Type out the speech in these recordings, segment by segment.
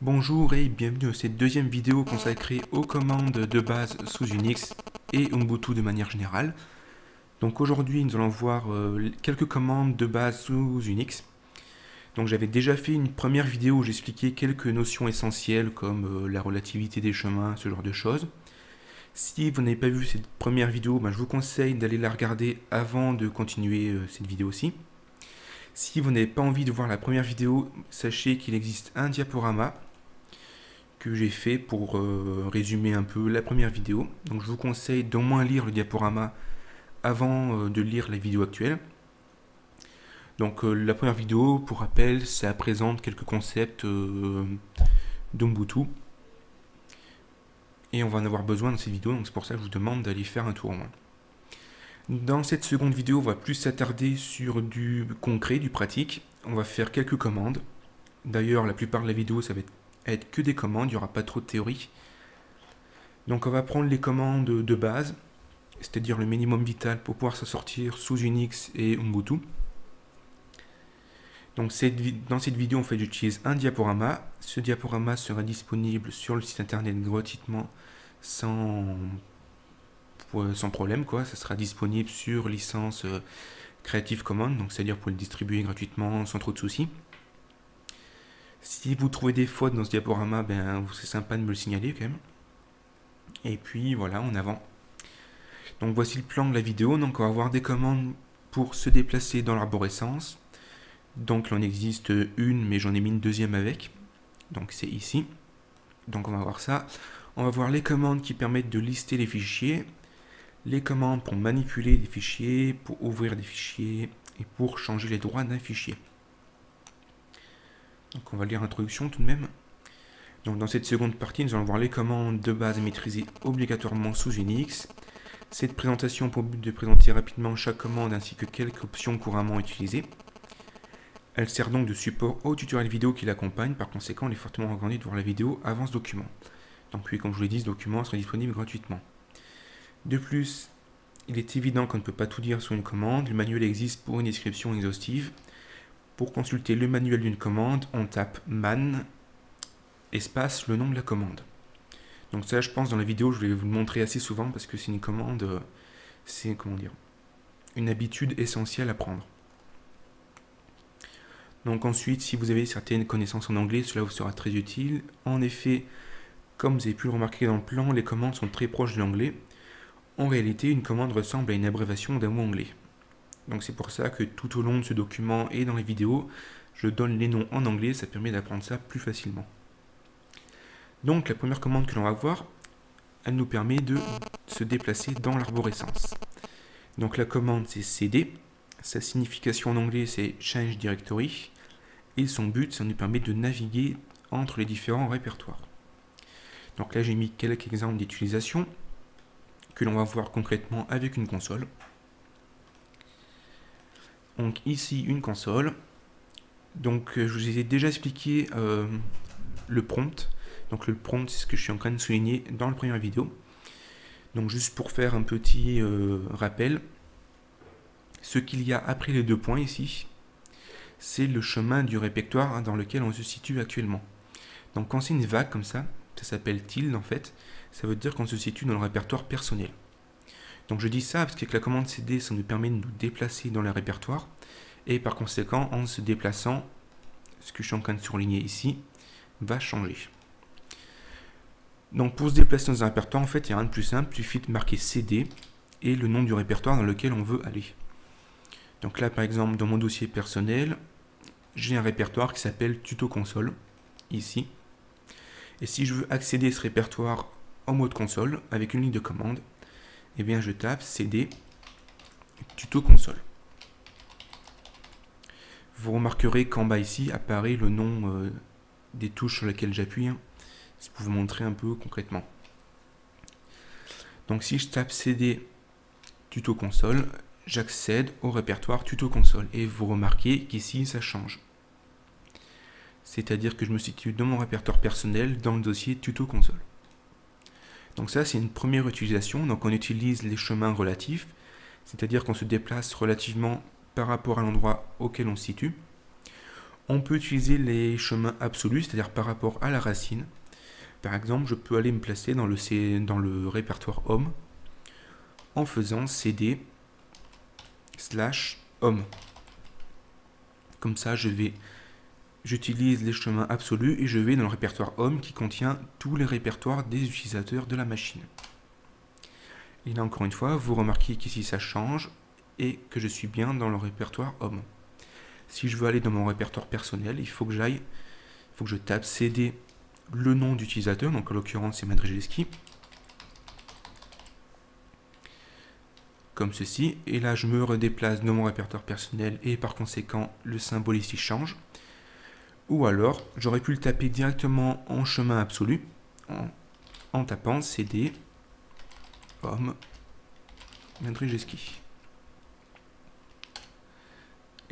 Bonjour et bienvenue dans cette deuxième vidéo consacrée aux commandes de base sous Unix et Ubuntu de manière générale. Donc aujourd'hui nous allons voir quelques commandes de base sous Unix. Donc j'avais déjà fait une première vidéo où j'expliquais quelques notions essentielles comme la relativité des chemins, ce genre de choses. Si vous n'avez pas vu cette première vidéo, je vous conseille d'aller la regarder avant de continuer cette vidéo-ci. Si vous n'avez pas envie de voir la première vidéo, sachez qu'il existe un diaporama que j'ai fait pour résumer un peu la première vidéo. Donc je vous conseille d'au moins lire le diaporama avant de lire la vidéo actuelle. Donc la première vidéo, pour rappel, ça présente quelques concepts d'Ubuntu. Et on va en avoir besoin dans cette vidéo, donc c'est pour ça que je vous demande d'aller faire un tour au moins. Dans cette seconde vidéo, on va plus s'attarder sur du concret, du pratique. On va faire quelques commandes. D'ailleurs, la plupart de la vidéo, ça va être que des commandes, il n'y aura pas trop de théorie. Donc on va prendre les commandes de base, c'est-à-dire le minimum vital pour pouvoir s'en sortir sous Unix et Ubuntu. Donc dans cette vidéo, en fait, j'utilise un diaporama. Ce diaporama sera disponible sur le site internet gratuitement sans problème, quoi. Ça sera disponible sur licence Creative Commons, donc c'est-à-dire pour le distribuer gratuitement sans trop de soucis. Si vous trouvez des fautes dans ce diaporama, c'est sympa de me le signaler quand même. Et puis voilà, en avant. Donc voici le plan de la vidéo. Donc on va avoir des commandes pour se déplacer dans l'arborescence. Donc il en existe une, mais j'en ai mis une deuxième avec. Donc c'est ici. Donc on va voir ça. On va voir les commandes qui permettent de lister les fichiers. Les commandes pour manipuler des fichiers, pour ouvrir des fichiers et pour changer les droits d'un fichier. Donc on va lire l'introduction tout de même. Donc dans cette seconde partie, nous allons voir les commandes de base maîtrisées obligatoirement sous Unix. Cette présentation a pour but de présenter rapidement chaque commande ainsi que quelques options couramment utilisées. Elle sert donc de support au tutoriel vidéo qui l'accompagne, par conséquent il est fortement recommandé de voir la vidéo avant ce document. Donc puis comme je vous l'ai dit, ce document sera disponible gratuitement. De plus, il est évident qu'on ne peut pas tout dire sur une commande, le manuel existe pour une description exhaustive. Pour consulter le manuel d'une commande, on tape man espace le nom de la commande. Donc ça, je pense, dans la vidéo, je vais vous le montrer assez souvent parce que c'est une commande, c'est, comment dire, une habitude essentielle à prendre. Donc ensuite, si vous avez certaines connaissances en anglais, cela vous sera très utile. En effet, comme vous avez pu le remarquer dans le plan, les commandes sont très proches de l'anglais. En réalité, une commande ressemble à une abréviation d'un mot anglais. Donc c'est pour ça que tout au long de ce document et dans les vidéos, je donne les noms en anglais, ça permet d'apprendre ça plus facilement. Donc la première commande que l'on va voir, elle nous permet de se déplacer dans l'arborescence. Donc la commande c'est cd, sa signification en anglais c'est change directory, et son but ça nous permet de naviguer entre les différents répertoires. Donc là j'ai mis quelques exemples d'utilisation que l'on va voir concrètement avec une console. Donc ici une console. Donc je vous ai déjà expliqué le prompt. Donc le prompt c'est ce que je suis en train de souligner dans la première vidéo. Donc juste pour faire un petit rappel, ce qu'il y a après les deux points ici, c'est le chemin du répertoire dans lequel on se situe actuellement. Donc quand c'est une vague comme ça s'appelle tilde en fait, ça veut dire qu'on se situe dans le répertoire personnel. Donc je dis ça parce qu'avec la commande cd, ça nous permet de nous déplacer dans le répertoire, et par conséquent, en se déplaçant, ce que je suis en train de surligner ici, va changer. Donc pour se déplacer dans un répertoire, en fait, il n'y a rien de plus simple, il suffit de marquer cd et le nom du répertoire dans lequel on veut aller. Donc là, par exemple, dans mon dossier personnel, j'ai un répertoire qui s'appelle tuto console, ici. Et si je veux accéder à ce répertoire en mode console, avec une ligne de commande, eh bien je tape cd tuto console. Vous remarquerez qu'en bas ici apparaît le nom des touches sur lesquelles j'appuie. C'est pour vous montrer un peu concrètement. Donc si je tape cd tuto console, j'accède au répertoire tuto console. Et vous remarquez qu'ici ça change. C'est-à-dire que je me situe dans mon répertoire personnel dans le dossier tuto console. Donc ça c'est une première utilisation, donc on utilise les chemins relatifs, c'est-à-dire qu'on se déplace relativement par rapport à l'endroit auquel on se situe. On peut utiliser les chemins absolus, c'est-à-dire par rapport à la racine. Par exemple, je peux aller me placer dans le répertoire homme en faisant cd / homme. Comme ça, j'utilise les chemins absolus et je vais dans le répertoire homme qui contient tous les répertoires des utilisateurs de la machine. Et là, encore une fois, vous remarquez qu'ici ça change et que je suis bien dans le répertoire homme. Si je veux aller dans mon répertoire personnel, il faut que je tape cd le nom d'utilisateur, donc en l'occurrence c'est Madrijeski, comme ceci, et là je me redéplace dans mon répertoire personnel et par conséquent le symbole ici change. Ou alors j'aurais pu le taper directement en chemin absolu en tapant cd homme Madrijeski.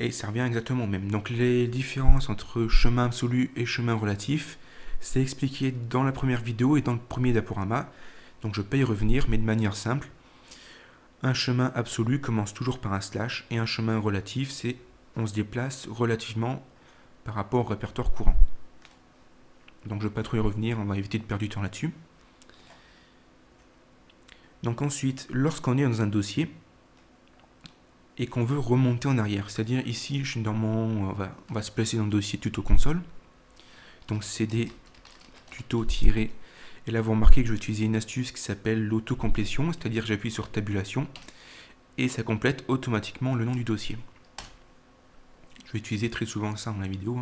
Et ça revient exactement au même. Donc les différences entre chemin absolu et chemin relatif, c'est expliqué dans la première vidéo et dans le premier diaporama. Donc je peux y revenir, mais de manière simple. Un chemin absolu commence toujours par un slash et un chemin relatif, c'est on se déplace relativement par rapport au répertoire courant. Donc je ne vais pas trop y revenir, on va éviter de perdre du temps là-dessus. Donc ensuite, lorsqu'on est dans un dossier et qu'on veut remonter en arrière, c'est-à-dire ici, je suis dans mon, on va se placer dans le dossier tuto console. Donc cd tuto tiré, et là vous remarquez que je vais utiliser une astuce qui s'appelle l'autocomplétion, c'est-à-dire j'appuie sur tabulation et ça complète automatiquement le nom du dossier. Je vais utiliser très souvent ça dans la vidéo.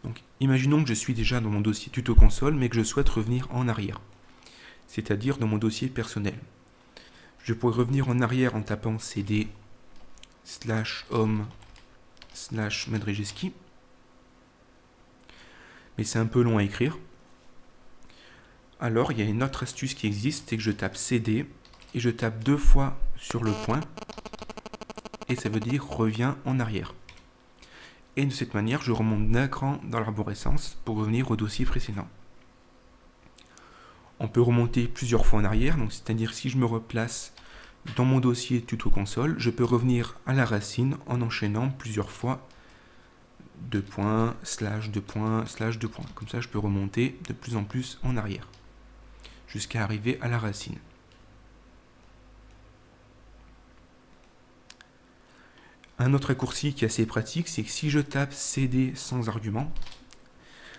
Donc imaginons que je suis déjà dans mon dossier tuto console mais que je souhaite revenir en arrière, c'est-à-dire dans mon dossier personnel. Je pourrais revenir en arrière en tapant cd / homme / Madrijeski, mais c'est un peu long à écrire. Alors il y a une autre astuce qui existe, c'est que je tape cd et je tape 2 fois sur le point et ça veut dire reviens en arrière. Et de cette manière je remonte d'un cran dans l'arborescence pour revenir au dossier précédent. On peut remonter plusieurs fois en arrière, donc c'est-à-dire si je me replace dans mon dossier tuto console, je peux revenir à la racine en enchaînant plusieurs fois 2 points, / 2 points, / 2 points. Comme ça je peux remonter de plus en plus en arrière jusqu'à arriver à la racine. Un autre raccourci qui est assez pratique, c'est que si je tape cd sans argument,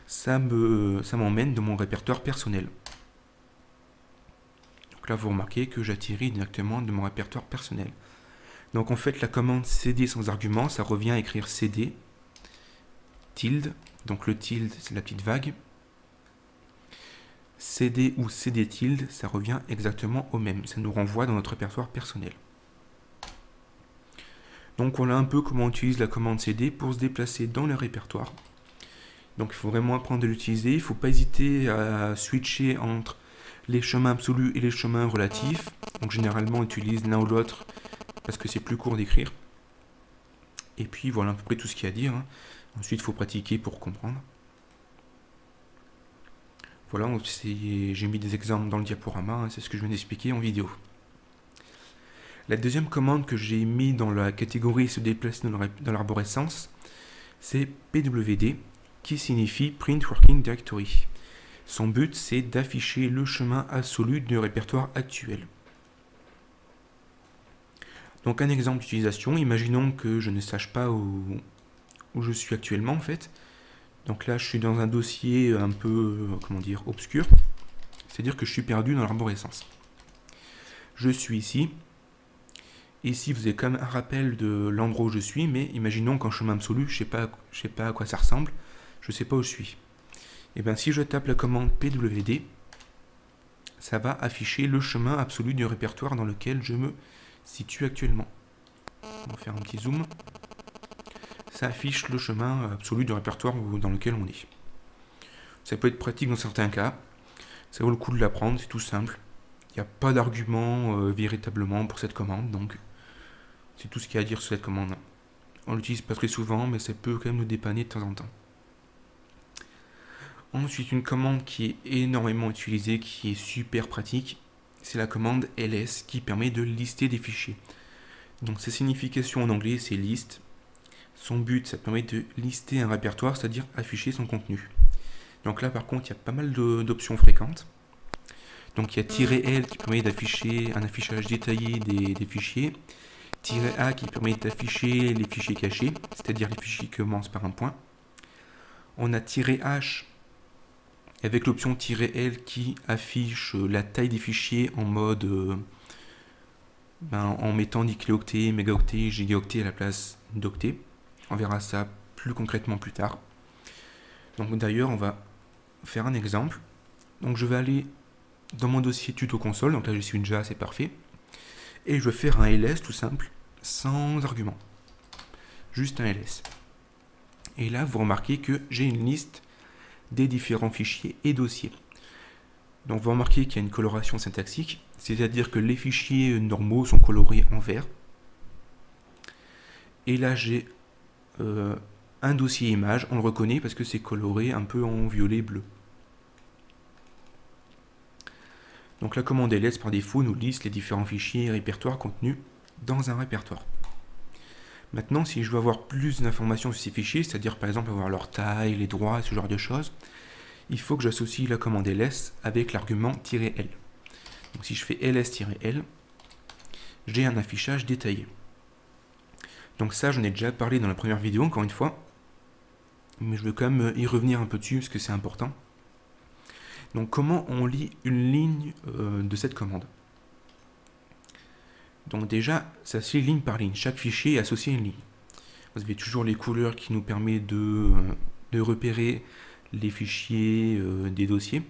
ça m'emmène dans mon répertoire personnel. Donc là, vous remarquez que j'atterris directement de mon répertoire personnel. Donc en fait, la commande cd sans argument, ça revient à écrire cd tilde, donc le tilde, c'est la petite vague. cd ou cd tilde, ça revient exactement au même. Ça nous renvoie dans notre répertoire personnel. Donc voilà un peu comment on utilise la commande cd pour se déplacer dans le répertoire. Donc il faut vraiment apprendre à l'utiliser. Il ne faut pas hésiter à switcher entre les chemins absolus et les chemins relatifs. Donc généralement on utilise l'un ou l'autre parce que c'est plus court d'écrire. Et puis voilà à peu près tout ce qu'il y a à dire. Ensuite il faut pratiquer pour comprendre. Voilà, j'ai mis des exemples dans le diaporama, c'est ce que je viens d'expliquer en vidéo. La deuxième commande que j'ai mis dans la catégorie se déplacer dans l'arborescence, c'est pwd, qui signifie Print Working Directory. Son but, c'est d'afficher le chemin absolu du répertoire actuel. Donc un exemple d'utilisation, imaginons que je ne sache pas où je suis actuellement en fait. Donc là, je suis dans un dossier un peu, comment dire, obscur. C'est-à-dire que je suis perdu dans l'arborescence. Je suis ici. Ici, vous avez quand même un rappel de l'endroit où je suis, mais imaginons qu'en chemin absolu, je sais pas à quoi ça ressemble. Je ne sais pas où je suis. Et bien, si je tape la commande pwd, ça va afficher le chemin absolu du répertoire dans lequel je me situe actuellement. On va faire un petit zoom. Ça affiche le chemin absolu du répertoire dans lequel on est. Ça peut être pratique dans certains cas. Ça vaut le coup de l'apprendre, c'est tout simple. Il n'y a pas d'argument véritablement pour cette commande, donc c'est tout ce qu'il y a à dire sur cette commande. On l'utilise pas très souvent, mais ça peut quand même nous dépanner de temps en temps. Ensuite, une commande qui est énormément utilisée, qui est super pratique, c'est la commande ls qui permet de lister des fichiers. Donc sa signification en anglais c'est list. Son but, ça permet de lister un répertoire, c'est-à-dire afficher son contenu. Donc là, par contre, il y a pas mal d'options fréquentes. Donc il y a "-l" qui permet d'afficher un affichage détaillé des fichiers. "-a" qui permet d'afficher les fichiers cachés, c'est-à-dire les fichiers qui commencent par un point. On a "-h" avec l'option "-l" qui affiche la taille des fichiers en mode en mettant des kilooctets, mégaoctets, gigaoctets à la place d'octets. On verra ça plus concrètement plus tard. Donc d'ailleurs, on va faire un exemple. Donc je vais aller dans mon dossier tuto console, donc là je suis déjà, c'est parfait. Et je vais faire un ls tout simple, sans argument. Juste un ls. Et là, vous remarquez que j'ai une liste des différents fichiers et dossiers. Donc vous remarquez qu'il y a une coloration syntaxique, c'est-à-dire que les fichiers normaux sont colorés en vert. Et là j'ai un dossier image, on le reconnaît parce que c'est coloré un peu en violet bleu. Donc la commande ls par défaut nous liste les différents fichiers et répertoires contenus dans un répertoire. Maintenant, si je veux avoir plus d'informations sur ces fichiers, c'est-à-dire par exemple avoir leur taille, les droits, ce genre de choses, il faut que j'associe la commande ls avec l'argument "-l". Donc si je fais ls-l, j'ai un affichage détaillé. Donc ça, j'en ai déjà parlé dans la première vidéo, encore une fois, mais je veux quand même y revenir un peu dessus parce que c'est important. Donc comment on lit une ligne de cette commande? Donc déjà, ça se lit ligne par ligne. Chaque fichier est associé à une ligne. Vous avez toujours les couleurs qui nous permettent de repérer les fichiers des dossiers.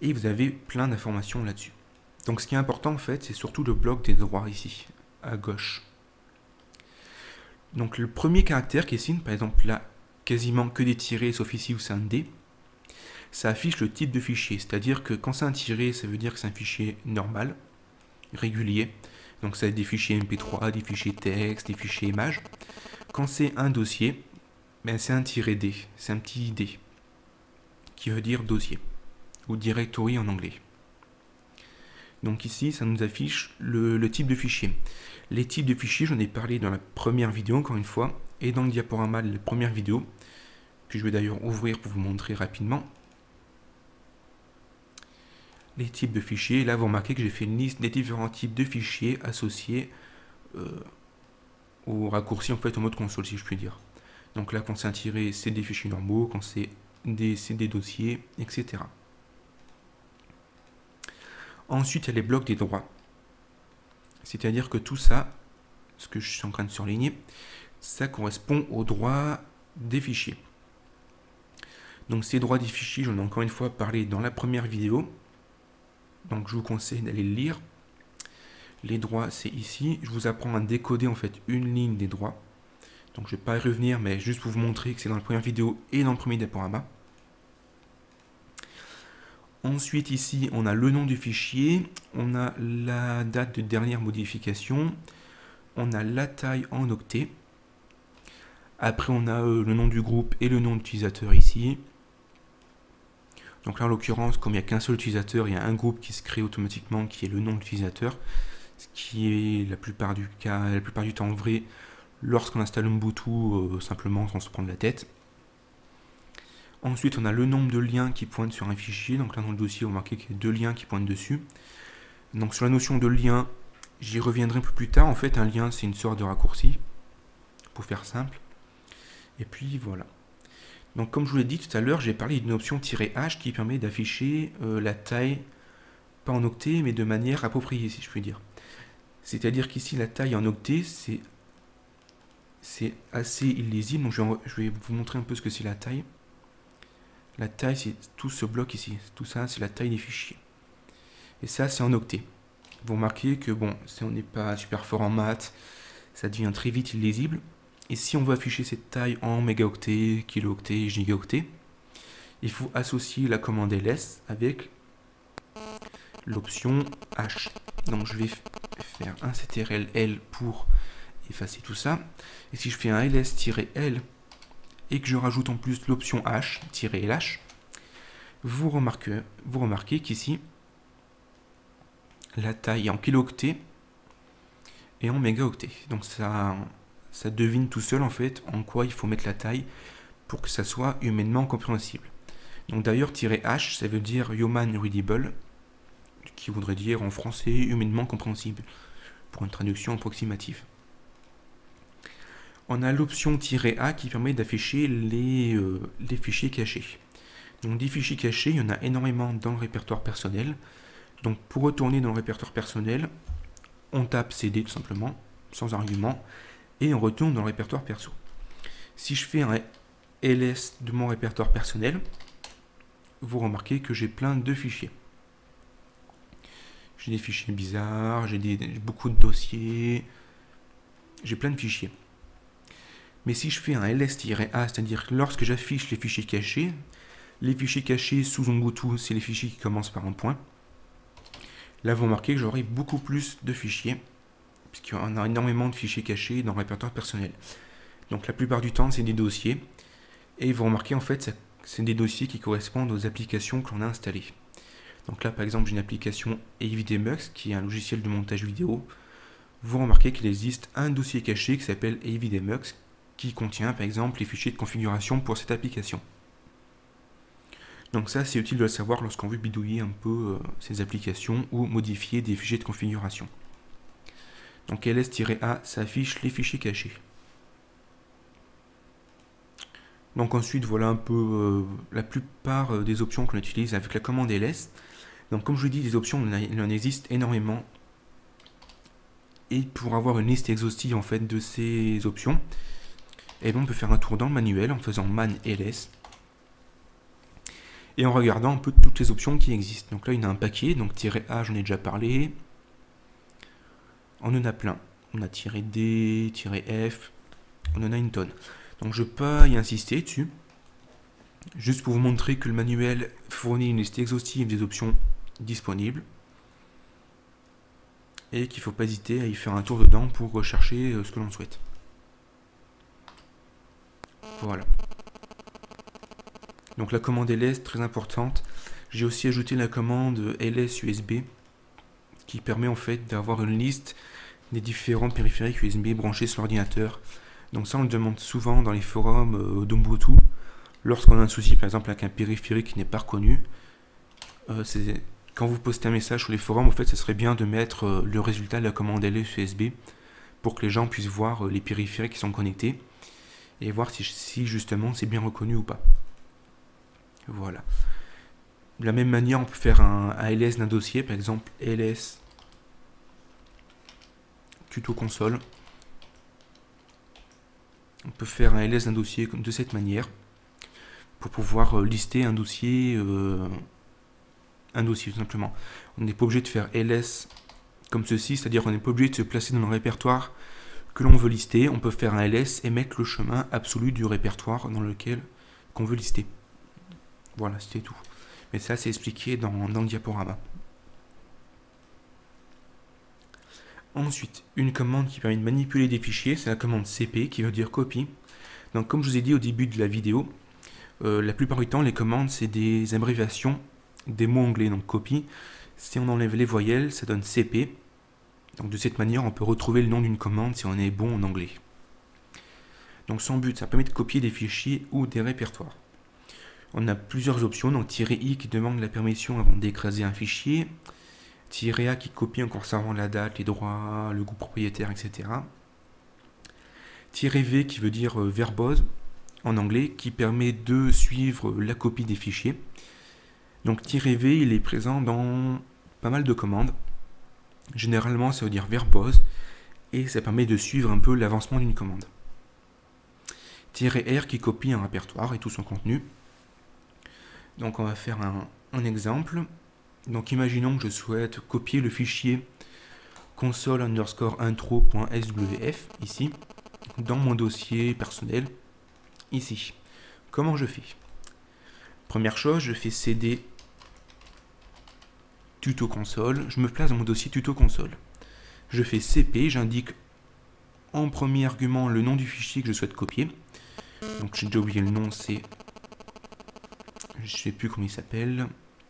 Et vous avez plein d'informations là-dessus. Donc ce qui est important en fait, c'est surtout le bloc des droits ici, à gauche. Donc le premier caractère qui est signe, par exemple là, quasiment que des tirets, sauf ici où c'est un D, ça affiche le type de fichier. C'est-à-dire que quand c'est un tiret, ça veut dire que c'est un fichier normal, régulier. Donc ça va être des fichiers MP3, des fichiers texte, des fichiers images. Quand c'est un dossier, ben c'est un "-d", c'est un petit D, qui veut dire dossier, ou directory en anglais. Donc ici, ça nous affiche le type de fichier. Les types de fichiers, j'en ai parlé dans la première vidéo, encore une fois, et dans le diaporama de la première vidéo, que je vais d'ailleurs ouvrir pour vous montrer rapidement. Les types de fichiers, là vous remarquez que j'ai fait une liste des différents types de fichiers associés au raccourci, en fait, au mode console, si je puis dire. Donc là, quand c'est un tiret, c'est des fichiers normaux, quand c'est des dossiers, etc. Ensuite, il y a les blocs des droits. C'est-à-dire que tout ça, ce que je suis en train de surligner, ça correspond aux droits des fichiers. Donc ces droits des fichiers, j'en ai encore une fois parlé dans la première vidéo. Donc je vous conseille d'aller le lire. Les droits, c'est ici. Je vous apprends à décoder en fait une ligne des droits. Donc je ne vais pas y revenir, mais juste pour vous montrer que c'est dans la première vidéo et dans le premier diaporama. Ensuite ici, on a le nom du fichier, on a la date de dernière modification, on a la taille en octets. Après, on a le nom du groupe et le nom d'utilisateur ici. Donc là, en l'occurrence, comme il n'y a qu'un seul utilisateur, il y a un groupe qui se crée automatiquement qui est le nom de l'utilisateur, ce qui est la plupart du temps vrai lorsqu'on installe Ubuntu simplement sans se prendre la tête. Ensuite, on a le nombre de liens qui pointent sur un fichier. Donc là, dans le dossier, vous remarquez qu'il y a 2 liens qui pointent dessus. Donc sur la notion de lien, j'y reviendrai un peu plus tard. En fait, un lien, c'est une sorte de raccourci, pour faire simple. Et puis, voilà. Donc comme je vous l'ai dit tout à l'heure, j'ai parlé d'une option "-h" qui permet d'afficher la taille, pas en octets, mais de manière appropriée, si je puis dire. C'est-à-dire qu'ici, la taille en octets, c'est assez illisible. Donc je vais vous montrer un peu ce que c'est la taille. La taille, c'est tout ce bloc ici. Tout ça, c'est la taille des fichiers. Et ça, c'est en octets. Vous remarquez que, bon, si on n'est pas super fort en maths, ça devient très vite illisible. Et si on veut afficher cette taille en mégaoctets, kilooctets, gigaoctets, il faut associer la commande ls avec l'option h. Donc je vais faire un ctrl-l pour effacer tout ça. Et si je fais un ls-l et que je rajoute en plus l'option h-lh, vous remarquez qu'ici, la taille est en kilooctets et en mégaoctets. Donc ça ça devine tout seul en fait en quoi il faut mettre la taille pour que ça soit humainement compréhensible. Donc d'ailleurs -h ça veut dire human readable, qui voudrait dire en français humainement compréhensible, pour une traduction approximative. On a l'option -a qui permet d'afficher les fichiers cachés. Donc des fichiers cachés, il y en a énormément dans le répertoire personnel. Donc pour retourner dans le répertoire personnel, on tape CD tout simplement, sans argument, et on retourne dans le répertoire perso. Si je fais un ls de mon répertoire personnel, vous remarquez que j'ai plein de fichiers. J'ai des fichiers bizarres, j'ai beaucoup de dossiers, j'ai plein de fichiers. Mais si je fais un ls-a, c'est-à-dire lorsque j'affiche les fichiers cachés sous Ubuntu, c'est les fichiers qui commencent par un point. Là, vous remarquez que j'aurai beaucoup plus de fichiers, puisqu'il y en a énormément de fichiers cachés dans le répertoire personnel. Donc la plupart du temps, c'est des dossiers. Et vous remarquez, en fait, c'est des dossiers qui correspondent aux applications que l'on a installées. Donc là, par exemple, j'ai une application AVDMux, qui est un logiciel de montage vidéo. Vous remarquez qu'il existe un dossier caché qui s'appelle AVDMux, qui contient, par exemple, les fichiers de configuration pour cette application. Donc ça, c'est utile de le savoir lorsqu'on veut bidouiller un peu ces applications ou modifier des fichiers de configuration. Donc ls-a, ça affiche les fichiers cachés. Donc ensuite, voilà un peu la plupart des options qu'on utilise avec la commande ls. Donc comme je vous dis, des options, il en existe énormément. Et pour avoir une liste exhaustive en fait de ces options, et on peut faire un tour dans le manuel en faisant man ls et en regardant un peu toutes les options qui existent. Donc là, il y en a un paquet, donc -a, j'en ai déjà parlé. On en a plein. On a -d, -f, on en a une tonne. Donc je ne vais pas y insister dessus. Juste pour vous montrer que le manuel fournit une liste exhaustive des options disponibles. Et qu'il ne faut pas hésiter à y faire un tour dedans pour rechercher ce que l'on souhaite. Voilà. Donc la commande ls, très importante. J'ai aussi ajouté la commande ls USB qui permet en fait d'avoir une liste des différents périphériques USB branchés sur l'ordinateur. Donc ça, on le demande souvent dans les forums d'Ubuntu. Lorsqu'on a un souci, par exemple, avec un périphérique qui n'est pas reconnu, quand vous postez un message sur les forums, en fait, ce serait bien de mettre le résultat de la commande ls USB pour que les gens puissent voir les périphériques qui sont connectés et voir si justement c'est bien reconnu ou pas. Voilà. De la même manière, on peut faire un ls d'un dossier, par exemple ls tuto console. On peut faire un ls d'un dossier de cette manière pour pouvoir lister un dossier tout simplement. On n'est pas obligé de faire ls comme ceci, c'est-à-dire qu'on n'est pas obligé de se placer dans le répertoire que l'on veut lister. On peut faire un ls et mettre le chemin absolu du répertoire dans lequel qu'on veut lister. Voilà, c'était tout. Mais ça, c'est expliqué dans le diaporama. Ensuite, une commande qui permet de manipuler des fichiers, c'est la commande cp, qui veut dire copie. Donc, comme je vous ai dit au début de la vidéo, la plupart du temps, les commandes, c'est des abréviations des mots anglais. Donc, copie, si on enlève les voyelles, ça donne cp. Donc, de cette manière, on peut retrouver le nom d'une commande si on est bon en anglais. Donc, son but, ça permet de copier des fichiers ou des répertoires. On a plusieurs options, donc -i qui demande la permission avant d'écraser un fichier, -a qui copie en conservant la date, les droits, le groupe propriétaire, etc. -v qui veut dire verbose en anglais, qui permet de suivre la copie des fichiers. Donc -v, il est présent dans pas mal de commandes. Généralement, ça veut dire verbose, et ça permet de suivre un peu l'avancement d'une commande. -r qui copie un répertoire et tout son contenu. Donc on va faire un exemple. Donc imaginons que je souhaite copier le fichier console_intro.swf ici, dans mon dossier personnel, ici. Comment je fais? Première chose, je fais cd tuto console, je me place dans mon dossier tuto console. Je fais cp, j'indique en premier argument le nom du fichier que je souhaite copier. Donc j'ai déjà oublié le nom, c'est... je sais plus comment il s'appelle,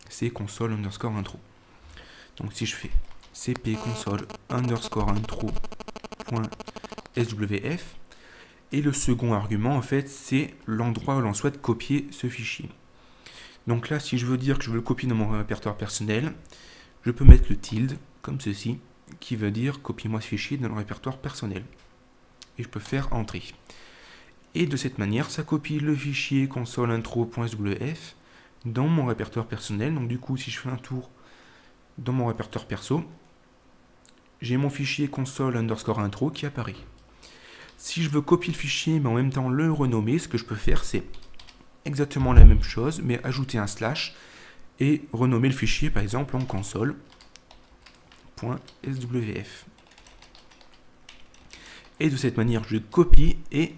c'est console_intro. Donc si je fais cp console_intro.swf, Et le second argument, en fait, c'est l'endroit où l'on souhaite copier ce fichier. Donc là, si je veux dire que je veux le copier dans mon répertoire personnel, je peux mettre le tilde, comme ceci, qui veut dire copiez-moi ce fichier dans le répertoire personnel. Et je peux faire entrée. Et de cette manière, ça copie le fichier console.intro.swf dans mon répertoire personnel. Donc du coup, si je fais un tour dans mon répertoire perso, j'ai mon fichier console_intro qui apparaît. Si je veux copier le fichier mais en même temps le renommer, ce que je peux faire, c'est exactement la même chose, mais ajouter un slash et renommer le fichier par exemple en console.swf. Et de cette manière, je copie et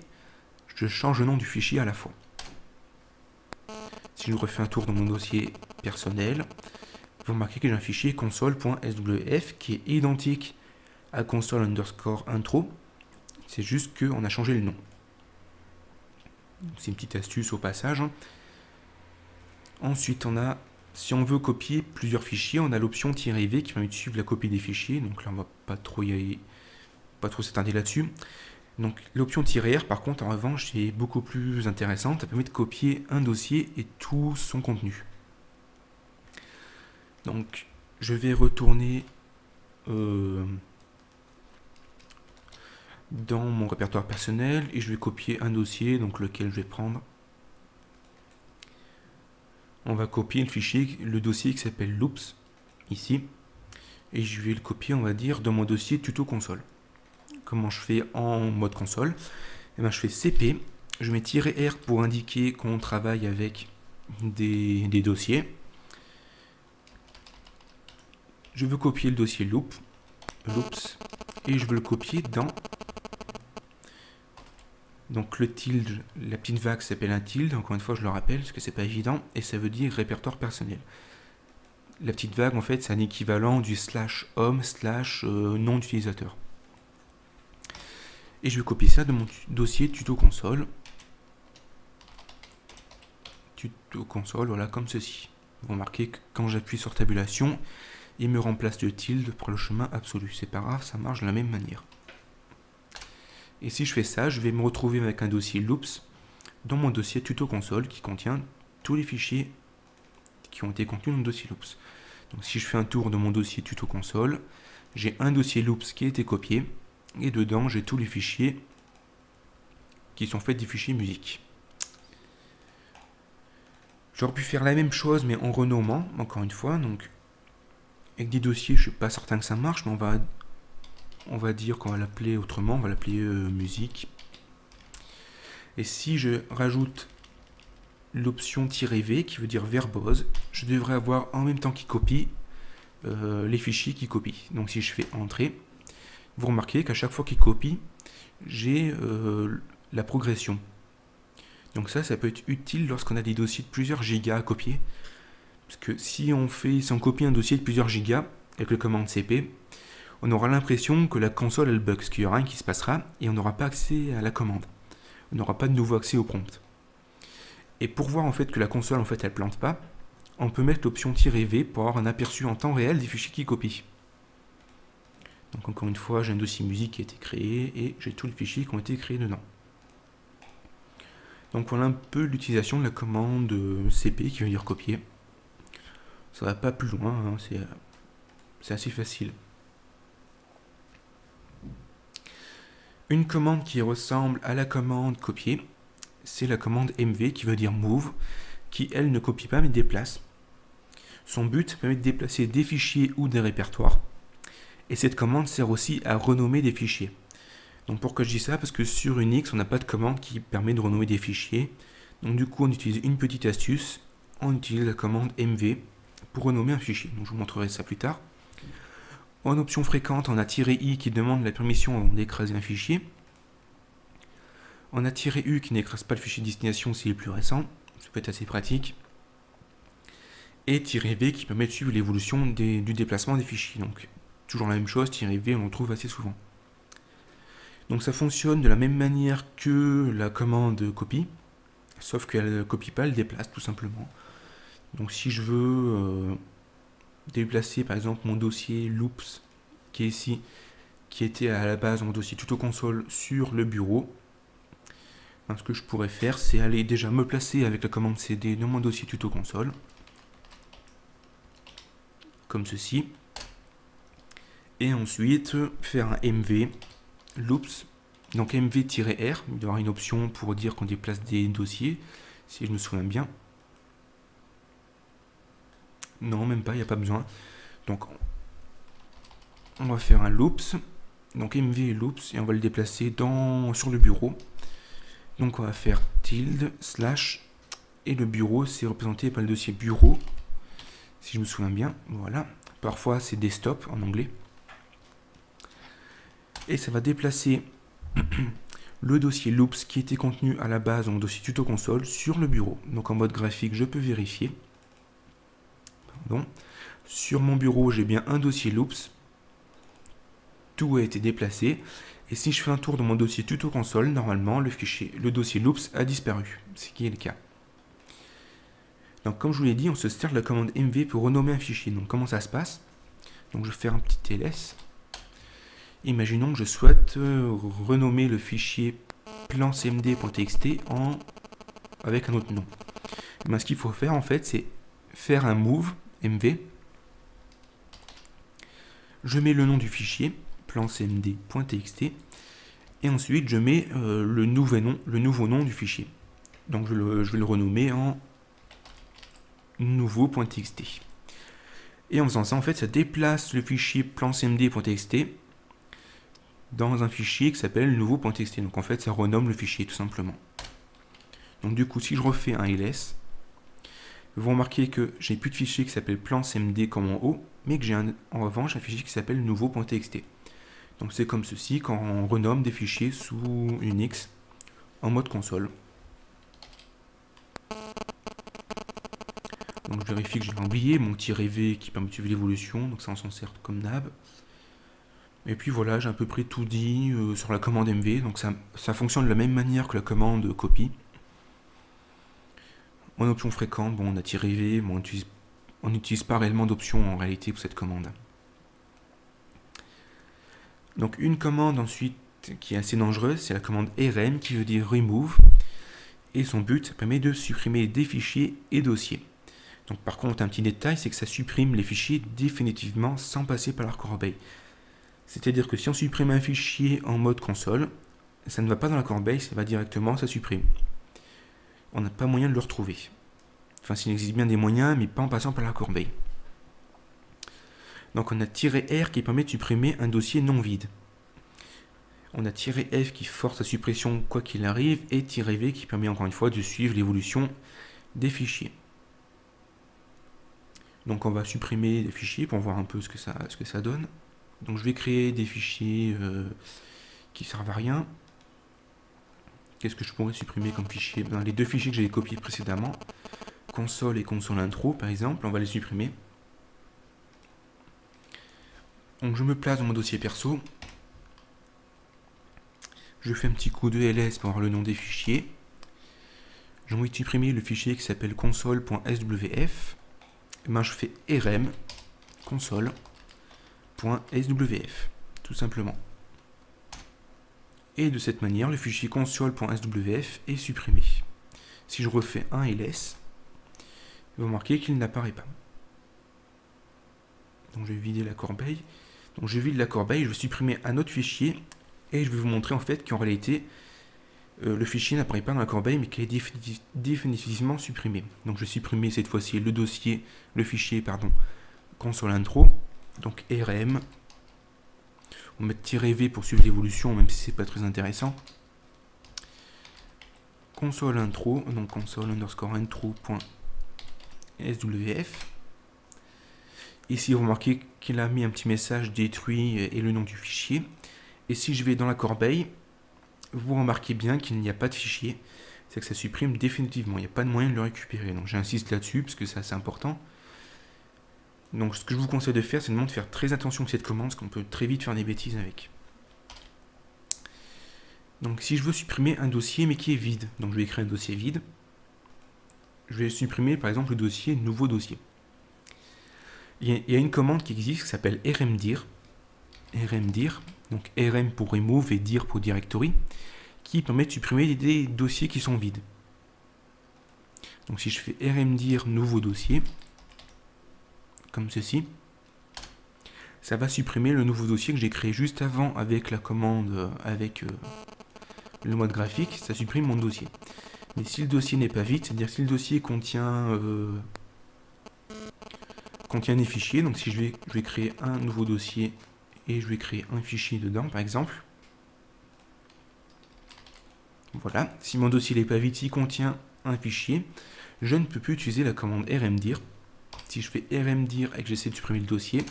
je change le nom du fichier à la fois. Si je refais un tour dans mon dossier personnel, vous remarquez que j'ai un fichier console.swf qui est identique à console_intro. C'est juste qu'on a changé le nom. C'est une petite astuce au passage. Ensuite, si on veut copier plusieurs fichiers, on a l'option "-v" qui permet de suivre la copie des fichiers. Donc là, on va pas trop s'attarder là-dessus. Donc l'option "-r", par contre, en revanche, est beaucoup plus intéressante. Ça permet de copier un dossier et tout son contenu. Donc, je vais retourner dans mon répertoire personnel et je vais copier un dossier, donc lequel je vais prendre. On va copier le dossier qui s'appelle loops, ici, et je vais le copier, on va dire, dans mon dossier tuto console. Comment je fais en mode console? Eh bien, je fais cp, je mets "-r" pour indiquer qu'on travaille avec des dossiers. Je veux copier le dossier loops, et je veux le copier dans... Donc le tilde, la petite vague s'appelle un tilde, encore une fois je le rappelle, parce que c'est pas évident, et ça veut dire répertoire personnel. La petite vague, en fait, c'est un équivalent du /home/ nom d'utilisateur. Et je vais copier ça de mon dossier tuto console. Tuto console, voilà, comme ceci. Vous remarquez que quand j'appuie sur tabulation, il me remplace le tilde pour le chemin absolu. C'est pas grave, ça marche de la même manière. Et si je fais ça, je vais me retrouver avec un dossier loops dans mon dossier tuto console qui contient tous les fichiers qui ont été contenus dans le dossier loops. Donc si je fais un tour de mon dossier tuto console, j'ai un dossier loops qui a été copié et dedans j'ai tous les fichiers qui sont faits des fichiers musique. J'aurais pu faire la même chose mais en renommant, encore une fois. Donc avec des dossiers, je suis pas certain que ça marche, mais on va dire qu'on va l'appeler autrement, on va l'appeler musique. Et si je rajoute l'option "-v" qui veut dire verbose, je devrais avoir en même temps qu'il copie les fichiers qui copient. Donc si je fais entrée, vous remarquez qu'à chaque fois qu'il copie, j'ai la progression. Donc ça peut être utile lorsqu'on a des dossiers de plusieurs gigas à copier. Parce que si on copie un dossier de plusieurs gigas avec le commande cp, on aura l'impression que la console elle bug, parce qu'il y aura rien qui se passera et on n'aura pas accès à la commande. On n'aura pas de nouveau accès au prompt. Et pour voir en fait que la console en fait elle plante pas, on peut mettre l'option "-v" pour avoir un aperçu en temps réel des fichiers qui copient. Donc encore une fois, j'ai un dossier musique qui a été créé et j'ai tous les fichiers qui ont été créés dedans. Donc voilà un peu l'utilisation de la commande cp qui veut dire copier. Ça va pas plus loin, hein, c'est assez facile. Une commande qui ressemble à la commande copier, c'est la commande "mv" qui veut dire move, qui elle ne copie pas mais déplace. Son but permet de déplacer des fichiers ou des répertoires. Et cette commande sert aussi à renommer des fichiers. Donc pourquoi je dis ça? Parce que sur Unix, on n'a pas de commande qui permet de renommer des fichiers. Donc du coup, on utilise une petite astuce. On utilise la commande "mv" pour renommer un fichier. Donc je vous montrerai ça plus tard. En option fréquente, on a "-i" qui demande la permission avant d'écraser un fichier. On a "-u" qui n'écrase pas le fichier de destination s'il est plus récent. Ça peut être assez pratique. Et "-v" qui permet de suivre l'évolution du déplacement des fichiers. Donc toujours la même chose, "-v" on le trouve assez souvent. Donc ça fonctionne de la même manière que la commande copie, sauf qu'elle ne copie pas, elle déplace tout simplement. Donc si je veux déplacer par exemple mon dossier loops qui est ici, qui était à la base mon dossier tuto console sur le bureau, ce que je pourrais faire, c'est aller déjà me placer avec la commande cd dans mon dossier tuto console, comme ceci, et ensuite faire un mv loops, donc mv-r, il doit y avoir une option pour dire qu'on déplace des dossiers, si je me souviens bien. Non, même pas, il n'y a pas besoin. Donc on va faire un loops, donc mv loops, et on va le déplacer sur le bureau. Donc on va faire tilde, slash, et le bureau c'est représenté par le dossier bureau, si je me souviens bien, voilà. Parfois c'est desktop en anglais. Et ça va déplacer le dossier loops qui était contenu à la base dans le dossier tuto console sur le bureau. Donc en mode graphique, je peux vérifier. Pardon. Sur mon bureau, j'ai bien un dossier loops. Tout a été déplacé. Et si je fais un tour dans mon dossier tuto console, normalement, le dossier loops a disparu, ce qui est le cas. Donc, comme je vous l'ai dit, on se sert de la commande mv pour renommer un fichier. Donc, comment ça se passe? Donc, je vais faire un petit ls. Imaginons que je souhaite renommer le fichier plan.cmd.txt avec un autre nom. Ben, ce qu'il faut faire, en fait, c'est faire un move mv. Je mets le nom du fichier plan.cmd.txt et ensuite je mets le nouveau nom du fichier. Donc je vais le renommer en nouveau.txt. Et en faisant ça, en fait, ça déplace le fichier plan.cmd.txt dans un fichier qui s'appelle nouveau.txt. Donc en fait, ça renomme le fichier tout simplement. Donc du coup, si je refais un ls, vous remarquez que j'ai plus de fichier qui s'appelle plan.cmd comme en haut, mais que j'ai en revanche un fichier qui s'appelle nouveau.txt. Donc c'est comme ceci quand on renomme des fichiers sous Unix en mode console. Donc je vérifie que j'ai oublié mon -v qui permet de suivre l'évolution, donc ça on s'en sert comme d'hab. Et puis voilà, j'ai à peu près tout dit sur la commande mv, donc ça fonctionne de la même manière que la commande copy. En option fréquente, bon, on a -v, bon, on n'utilise pas réellement d'option en réalité pour cette commande. Donc une commande ensuite qui est assez dangereuse, c'est la commande rm qui veut dire remove, et son but, ça permet de supprimer des fichiers et dossiers. Donc par contre, un petit détail, c'est que ça supprime les fichiers définitivement sans passer par la corbeille. C'est-à-dire que si on supprime un fichier en mode console, ça ne va pas dans la corbeille, ça va directement, ça supprime. On n'a pas moyen de le retrouver. Enfin, s'il existe bien des moyens, mais pas en passant par la corbeille. Donc on a -r qui permet de supprimer un dossier non vide. On a -f qui force la suppression quoi qu'il arrive, et -v qui permet encore une fois de suivre l'évolution des fichiers. Donc on va supprimer des fichiers pour voir un peu ce que ça donne. Donc je vais créer des fichiers qui servent à rien. Qu'est-ce que je pourrais supprimer comme fichier? Dans les deux fichiers que j'avais copiés précédemment, console et console intro par exemple, on va les supprimer. Donc je me place dans mon dossier perso. Je fais un petit coup de ls pour avoir le nom des fichiers. J'ai envie de supprimer le fichier qui s'appelle console.swf. Ben, je fais rm console.swf, tout simplement. Et de cette manière, le fichier console.swf est supprimé. Si je refais un ls, vous remarquez qu'il n'apparaît pas. Donc je vais vider la corbeille. Donc je vide la corbeille, je vais supprimer un autre fichier et je vais vous montrer en fait qu'en réalité le fichier n'apparaît pas dans la corbeille mais qu'il est définitivement supprimé. Donc je vais supprimer cette fois-ci le fichier console intro, donc rm. On va mettre -v pour suivre l'évolution même si c'est pas très intéressant. Console intro, donc console_intro.swf. Ici, vous remarquez qu'il a mis un petit message détruit et le nom du fichier. Et si je vais dans la corbeille, vous remarquez bien qu'il n'y a pas de fichier. C'est que ça supprime définitivement. Il n'y a pas de moyen de le récupérer. Donc j'insiste là-dessus parce que c'est assez important. Donc ce que je vous conseille de faire, c'est de faire très attention à cette commande parce qu'on peut très vite faire des bêtises avec. Donc si je veux supprimer un dossier mais qui est vide, donc je vais créer un dossier vide. Je vais supprimer par exemple le dossier nouveau dossier. Il y a une commande qui existe qui s'appelle rmdir, donc rm pour remove et dir pour directory, qui permet de supprimer des dossiers qui sont vides. Donc si je fais rmdir nouveau dossier, comme ceci, ça va supprimer le nouveau dossier que j'ai créé juste avant avec la commande, avec le mode graphique, ça supprime mon dossier. Mais si le dossier n'est pas vide, c'est-à-dire si le dossier contient des fichiers, donc si je vais créer un nouveau dossier et je vais créer un fichier dedans par exemple. Voilà, si mon dossier n'est pas vide, s'il contient un fichier, je ne peux plus utiliser la commande rmdir. Si je fais rmdir et que j'essaie de supprimer le dossier,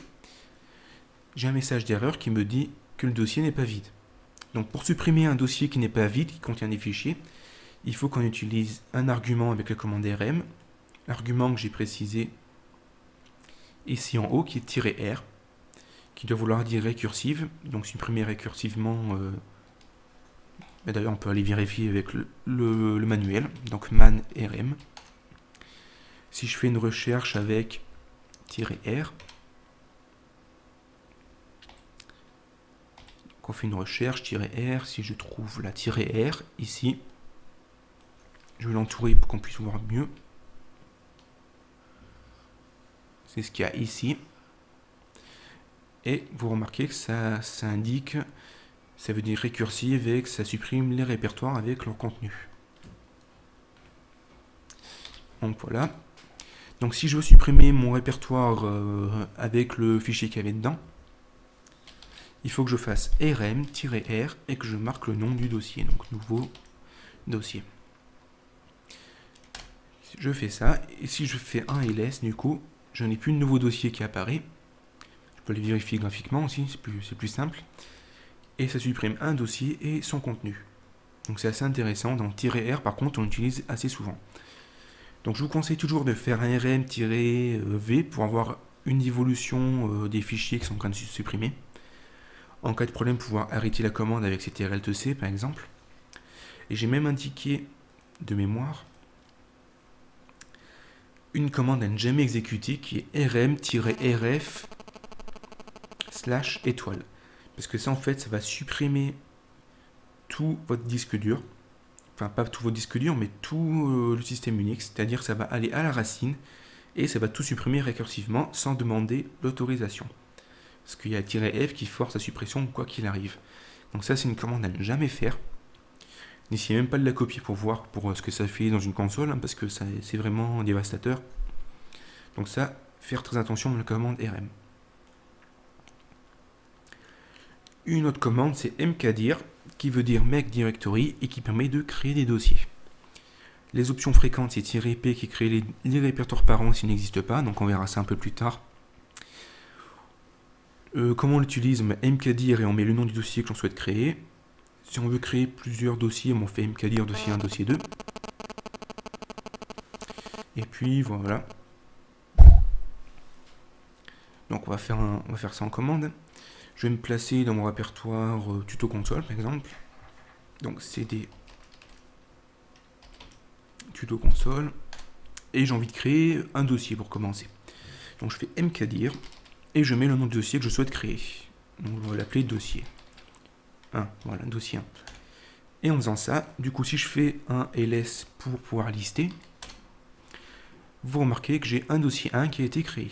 j'ai un message d'erreur qui me dit que le dossier n'est pas vide. Donc pour supprimer un dossier qui n'est pas vide, qui contient des fichiers, il faut qu'on utilise un argument avec la commande rm, l'argument que j'ai précisé ici en haut qui est -r, qui doit vouloir dire récursive, donc supprimer récursivement. D'ailleurs on peut aller vérifier avec le manuel, donc man rm. Si je fais une recherche avec -r, on fait une recherche -r, si je trouve la -r ici, je vais l'entourer pour qu'on puisse voir mieux. C'est ce qu'il y a ici. Et vous remarquez que ça indique, ça veut dire récursive et que ça supprime les répertoires avec leur contenu. Donc voilà. Donc si je veux supprimer mon répertoire avec le fichier qu'il y avait dedans, il faut que je fasse rm-r et que je marque le nom du dossier, donc nouveau dossier. Je fais ça, et si je fais un ls, du coup, je n'ai plus de nouveau dossier qui apparaît. Je peux le vérifier graphiquement aussi, c'est plus simple. Et ça supprime un dossier et son contenu. Donc c'est assez intéressant. Dans -r, par contre, on l'utilise assez souvent. Donc je vous conseille toujours de faire un rm-v pour avoir une évolution des fichiers qui sont en train de se supprimer. En cas de problème, pouvoir arrêter la commande avec ctrl-c par exemple. Et j'ai même indiqué de mémoire une commande à ne jamais exécuter qui est rm-rf/étoile. Parce que ça, en fait, ça va supprimer tout votre disque dur. Enfin, pas tout votre disque dur, mais tout le système Unix. C'est-à-dire ça va aller à la racine et ça va tout supprimer récursivement sans demander l'autorisation. Parce qu'il y a -f qui force la suppression quoi qu'il arrive. Donc ça, c'est une commande à ne jamais faire. N'essayez même pas de la copier pour voir ce que ça fait dans une console, hein, parce que c'est vraiment dévastateur. Donc ça, faire très attention à la commande rm. Une autre commande, c'est mkdir, qui veut dire make directory et qui permet de créer des dossiers. Les options fréquentes, c'est -p qui crée les répertoires parents s'ils n'existent pas, donc on verra ça un peu plus tard. Comment on l'utilise? Mkdir et on met le nom du dossier que l'on souhaite créer. Si on veut créer plusieurs dossiers, on fait mkdir dossier 1, dossier 2. Et puis voilà. Donc on va faire ça en commande. Je vais me placer dans mon répertoire tuto console par exemple. Donc cd tuto console. Et j'ai envie de créer un dossier pour commencer. Donc je fais mkdir et je mets le nom du dossier que je souhaite créer. Donc on va l'appeler dossier 1. Voilà, dossier 1. Et en faisant ça, du coup si je fais un ls pour pouvoir lister, vous remarquez que j'ai un dossier 1 qui a été créé.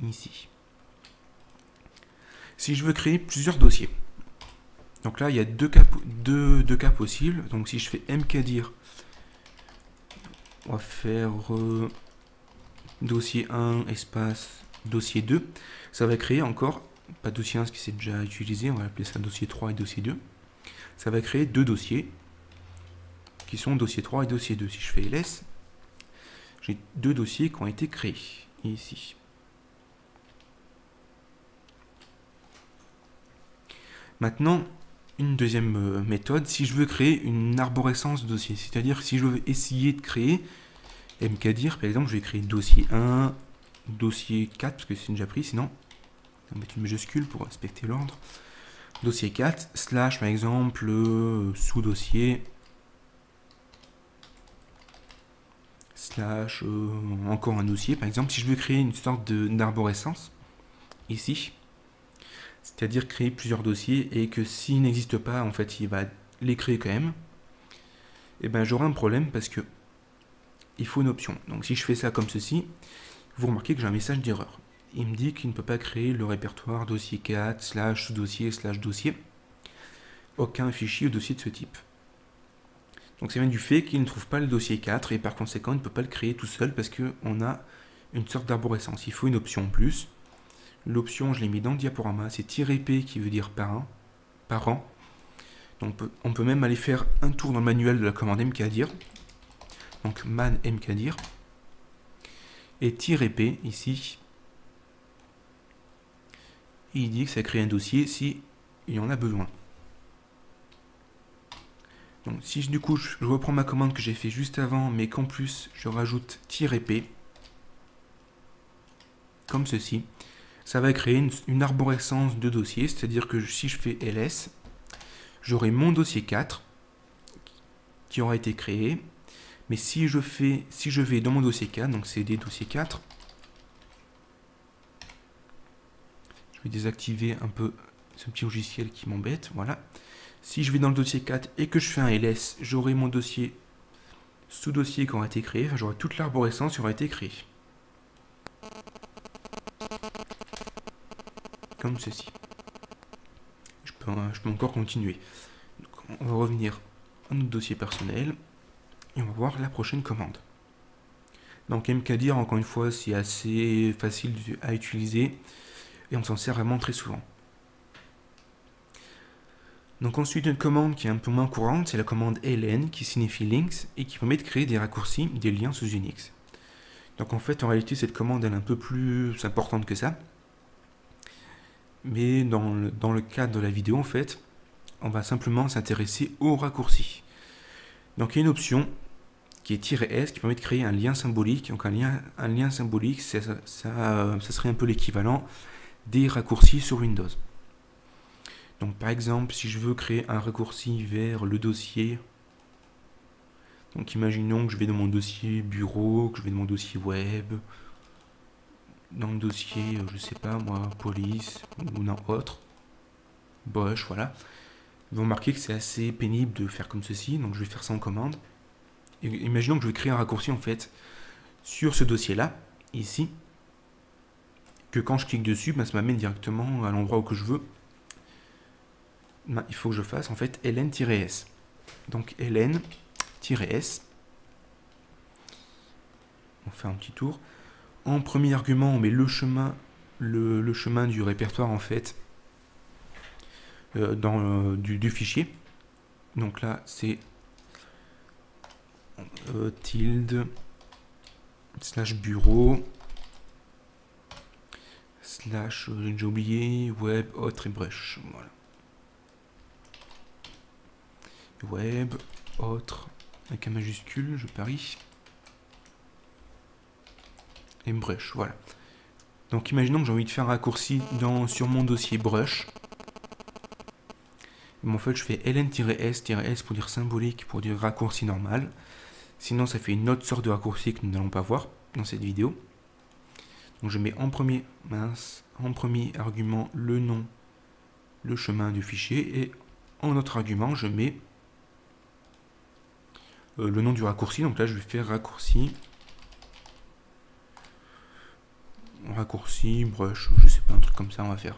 Ici. Si je veux créer plusieurs dossiers, donc là il y a deux cas possibles. Donc si je fais mkdir, on va faire dossier 1 espace dossier 2, ça va créer encore, pas dossier 1 ce qui s'est déjà utilisé, on va appeler ça dossier 3 et dossier 2, ça va créer deux dossiers qui sont dossier 3 et dossier 2. Si je fais ls, j'ai deux dossiers qui ont été créés ici. Maintenant, une deuxième méthode, si je veux créer une arborescence de dossiers, c'est-à-dire si je veux essayer de créer mkdir, par exemple, je vais créer dossier 1, dossier 4, parce que c'est déjà pris, sinon, on va mettre une majuscule pour respecter l'ordre. Dossier 4, slash, par exemple, sous-dossier, slash, encore un dossier, par exemple, si je veux créer une sorte d'arborescence, ici, c'est-à-dire créer plusieurs dossiers, et que s'il n'existe pas, en fait, il va les créer quand même, et ben j'aurai un problème parce que il faut une option. Donc si je fais ça comme ceci, vous remarquez que j'ai un message d'erreur. Il me dit qu'il ne peut pas créer le répertoire dossier 4, slash sous-dossier, slash dossier, aucun fichier ou dossier de ce type. Donc ça vient du fait qu'il ne trouve pas le dossier 4 et par conséquent il ne peut pas le créer tout seul parce qu'on a une sorte d'arborescence. Il faut une option en plus. L'option, je l'ai mis dans le diaporama, c'est "-p" qui veut dire parent. Donc on peut même aller faire un tour dans le manuel de la commande mkdir. Donc man mkdir. Et "-p" ici, il dit que ça crée un dossier si il y en a besoin. Donc si du coup je reprends ma commande que j'ai fait juste avant, mais qu'en plus je rajoute "-p", comme ceci, ça va créer une arborescence de dossiers, c'est-à-dire que si je fais ls, j'aurai mon dossier 4 qui aura été créé, mais si je vais dans mon dossier 4, donc c'est des dossiers 4, je vais désactiver un peu ce petit logiciel qui m'embête, voilà. Si je vais dans le dossier 4 et que je fais un ls, j'aurai mon dossier sous-dossier qui aura été créé, enfin, j'aurai toute l'arborescence qui aura été créée. Comme ceci. Je peux encore continuer. Donc, on va revenir à notre dossier personnel et on va voir la prochaine commande. Donc mkdir, encore une fois, c'est assez facile à utiliser et on s'en sert vraiment très souvent. Donc ensuite, une commande qui est un peu moins courante, c'est la commande ln qui signifie links et qui permet de créer des raccourcis, des liens sous Unix. Donc en fait, en réalité, cette commande elle est un peu plus importante que ça. Mais dans le cadre de la vidéo, en fait, on va simplement s'intéresser aux raccourcis. Donc il y a une option qui est "-s qui permet de créer un lien symbolique. Donc un lien symbolique, ça serait un peu l'équivalent des raccourcis sur Windows. Donc par exemple, si je veux créer un raccourci vers le dossier, donc imaginons que je vais dans mon dossier bureau, que je vais dans mon dossier web, dans le dossier, je sais pas moi, police, ou non autre, Bosch, voilà. Vous remarquez que c'est assez pénible de faire comme ceci, donc je vais faire ça en commande. Et imaginons que je vais créer un raccourci en fait sur ce dossier-là, ici, que quand je clique dessus, ça m'amène directement à l'endroit où je veux. Il faut que je fasse en fait ln-s. Donc ln-s. On fait un petit tour. En premier argument, on met le chemin du répertoire en fait du fichier. Donc là, c'est tilde slash bureau slash, j'ai oublié, web, autre et brush. Voilà. Web, autre, avec un majuscule, je parie. Et brush, voilà. Donc imaginons que j'ai envie de faire un raccourci sur mon dossier brush. Mais en fait, je fais ln-s pour dire symbolique, pour dire raccourci normal. Sinon, ça fait une autre sorte de raccourci que nous n'allons pas voir dans cette vidéo. Donc je mets en premier argument le nom, le chemin du fichier, et en autre argument, je mets le nom du raccourci. Donc là, je vais faire raccourci brush, je sais pas, un truc comme ça, on va faire.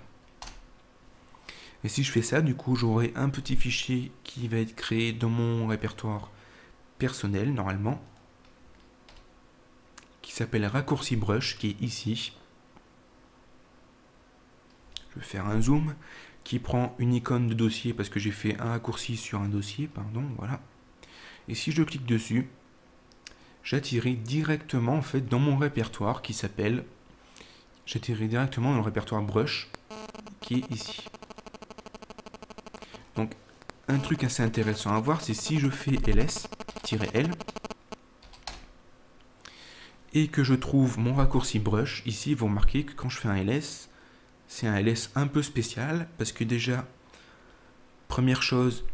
Et si je fais ça, du coup, j'aurai un petit fichier qui va être créé dans mon répertoire personnel, normalement, qui s'appelle raccourci brush, qui est ici. Je vais faire un zoom, qui prend une icône de dossier, parce que j'ai fait un raccourci sur un dossier, pardon, voilà. Et si je clique dessus, j'atterris directement, en fait, dans mon répertoire qui s'appelle... J'atterris directement dans le répertoire brush, qui est ici. Donc, un truc assez intéressant à voir, c'est si je fais ls-l et que je trouve mon raccourci brush, ici, vous remarquez que quand je fais un ls, c'est un ls un peu spécial, parce que déjà, première chose,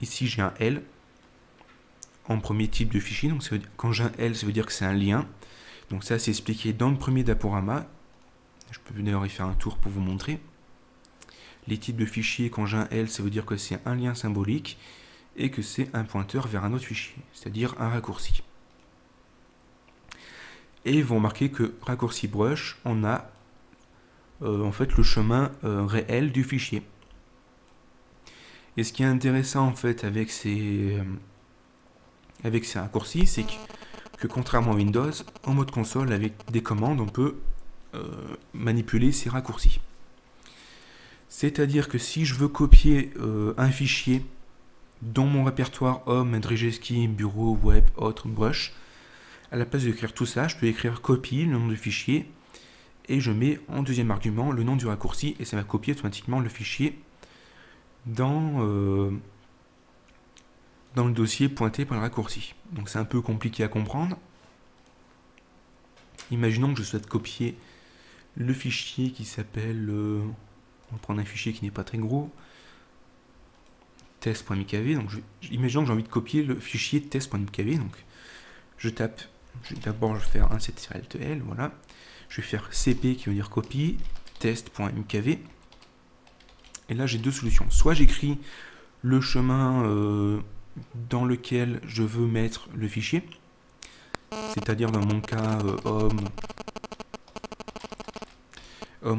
ici j'ai un L, en premier type de fichier, donc quand j'ai un L, ça veut dire que c'est un lien. Donc ça, c'est expliqué dans le premier diaporama. Je peux d'ailleurs y faire un tour pour vous montrer. Les types de fichiers, quand j'ai un L, ça veut dire que c'est un lien symbolique et que c'est un pointeur vers un autre fichier, c'est-à-dire un raccourci. Et vous remarquez que raccourci brush, on a en fait le chemin réel du fichier. Et ce qui est intéressant en fait avec ces raccourcis, c'est que contrairement à Windows, en mode console, avec des commandes, on peut manipuler ces raccourcis. C'est-à-dire que si je veux copier un fichier dans mon répertoire Home, Andrzejewski, Bureau, Web, Autre, Brush, à la place d'écrire tout ça, je peux écrire copie, le nom du fichier, et je mets en deuxième argument le nom du raccourci, et ça va copier automatiquement le fichier dans le dossier pointé par le raccourci. Donc c'est un peu compliqué à comprendre. Imaginons que je souhaite copier le fichier qui s'appelle... on va prendre un fichier qui n'est pas très gros. test.mkv. Donc imaginons que j'ai envie de copier le fichier test.mkv. Donc je tape... D'abord je vais faire un set-l, voilà. Je vais faire cp qui veut dire copie, test.mkv. Et là j'ai deux solutions. Soit j'écris le chemin dans lequel je veux mettre le fichier, c'est-à-dire dans mon cas home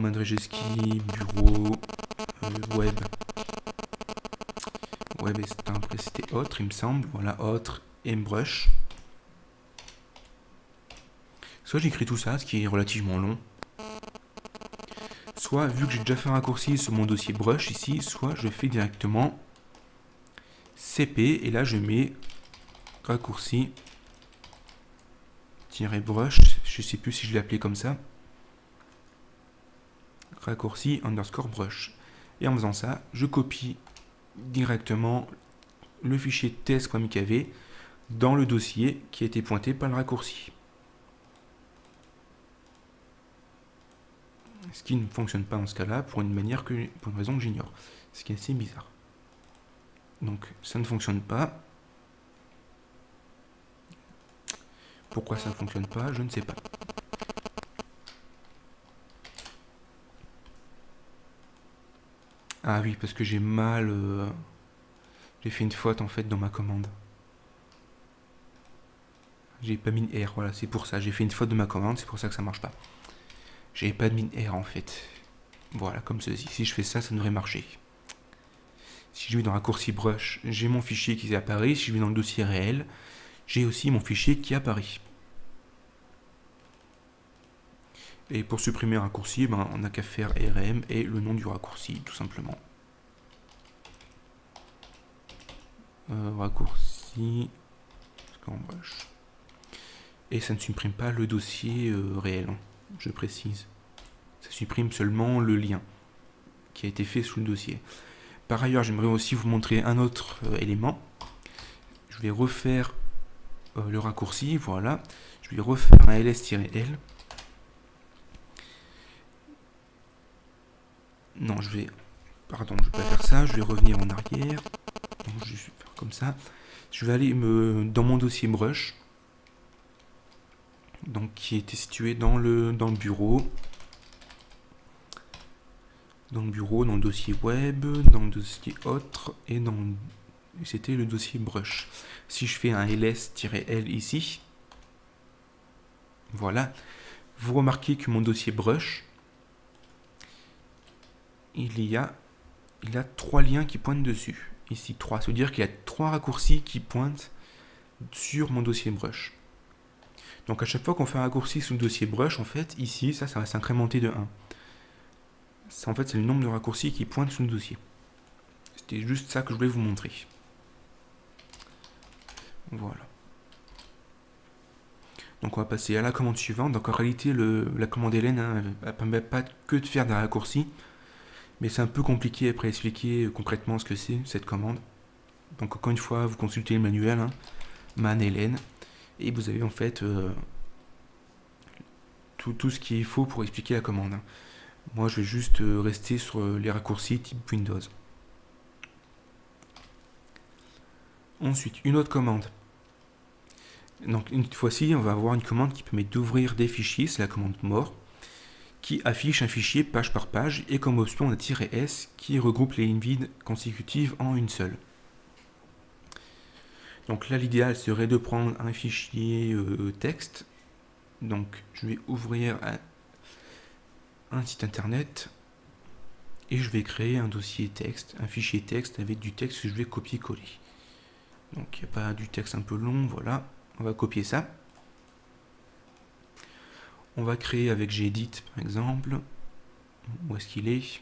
Andrzejewski, bureau, web, après c'était autre il me semble, voilà, autre et brush. Soit j'écris tout ça, ce qui est relativement long, soit vu que j'ai déjà fait un raccourci sur mon dossier brush ici, soit je fais directement cp et là je mets raccourci -brush, je sais plus si je l'ai appelé comme ça, raccourci underscore brush. Et en faisant ça, je copie directement le fichier test.mkv dans le dossier qui a été pointé par le raccourci. Ce qui ne fonctionne pas dans ce cas-là pour une raison que j'ignore. Ce qui est assez bizarre. Donc ça ne fonctionne pas. Pourquoi ça ne fonctionne pas, je ne sais pas. Ah oui, parce que j'ai mal... j'ai fait une faute en fait dans ma commande. J'ai pas mis une R, voilà, c'est pour ça. J'ai fait une faute de ma commande, c'est pour ça que ça marche pas. J'avais pas mis une R en fait. Voilà, comme ceci. Si je fais ça, ça devrait marcher. Si je vais dans raccourci brush, j'ai mon fichier qui apparaît. Si je vais dans le dossier réel, j'ai aussi mon fichier qui apparaît. Et pour supprimer un raccourci, ben, on n'a qu'à faire rm et le nom du raccourci, tout simplement. Raccourci brush. Et ça ne supprime pas le dossier réel, hein, je précise. Ça supprime seulement le lien qui a été fait sous le dossier. Par ailleurs, j'aimerais aussi vous montrer un autre élément. Je vais refaire le raccourci, voilà. Je vais refaire un ls-l. Non, pardon, je vais pas faire ça, je vais revenir en arrière. Donc, je vais faire comme ça. Je vais aller dans mon dossier brush, donc qui était situé dans le bureau. Dans le bureau, dans le dossier web, dans le dossier autre, et c'était le dossier brush. Si je fais un ls-l ici, voilà, vous remarquez que mon dossier brush, il a 3 liens qui pointent dessus. Ici 3, ça veut dire qu'il y a 3 raccourcis qui pointent sur mon dossier brush. Donc à chaque fois qu'on fait un raccourci sous le dossier brush, en fait, ici, ça va s'incrémenter de 1. En fait, c'est le nombre de raccourcis qui pointent sous le dossier. C'était juste ça que je voulais vous montrer. Voilà. Donc on va passer à la commande suivante. Donc en réalité, la commande ln, hein, elle ne permet pas que de faire des raccourcis, mais c'est un peu compliqué après à expliquer concrètement ce que c'est cette commande. Donc encore une fois, vous consultez le manuel, hein, man ln, et vous avez en fait tout ce qu'il faut pour expliquer la commande. Hein. Moi, je vais juste rester sur les raccourcis type Windows. Ensuite, une autre commande. Donc, une fois-ci, on va avoir une commande qui permet d'ouvrir des fichiers, c'est la commande more, qui affiche un fichier page par page, et comme option on a "-s" qui regroupe les lignes vides consécutives en une seule. Donc là l'idéal serait de prendre un fichier texte. Donc je vais ouvrir un site internet et je vais créer un dossier texte, un fichier texte avec du texte que je vais copier-coller. Donc il n'y a pas du texte un peu long, voilà, on va copier ça. On va créer avec Gedit par exemple. Où est-ce qu'il est?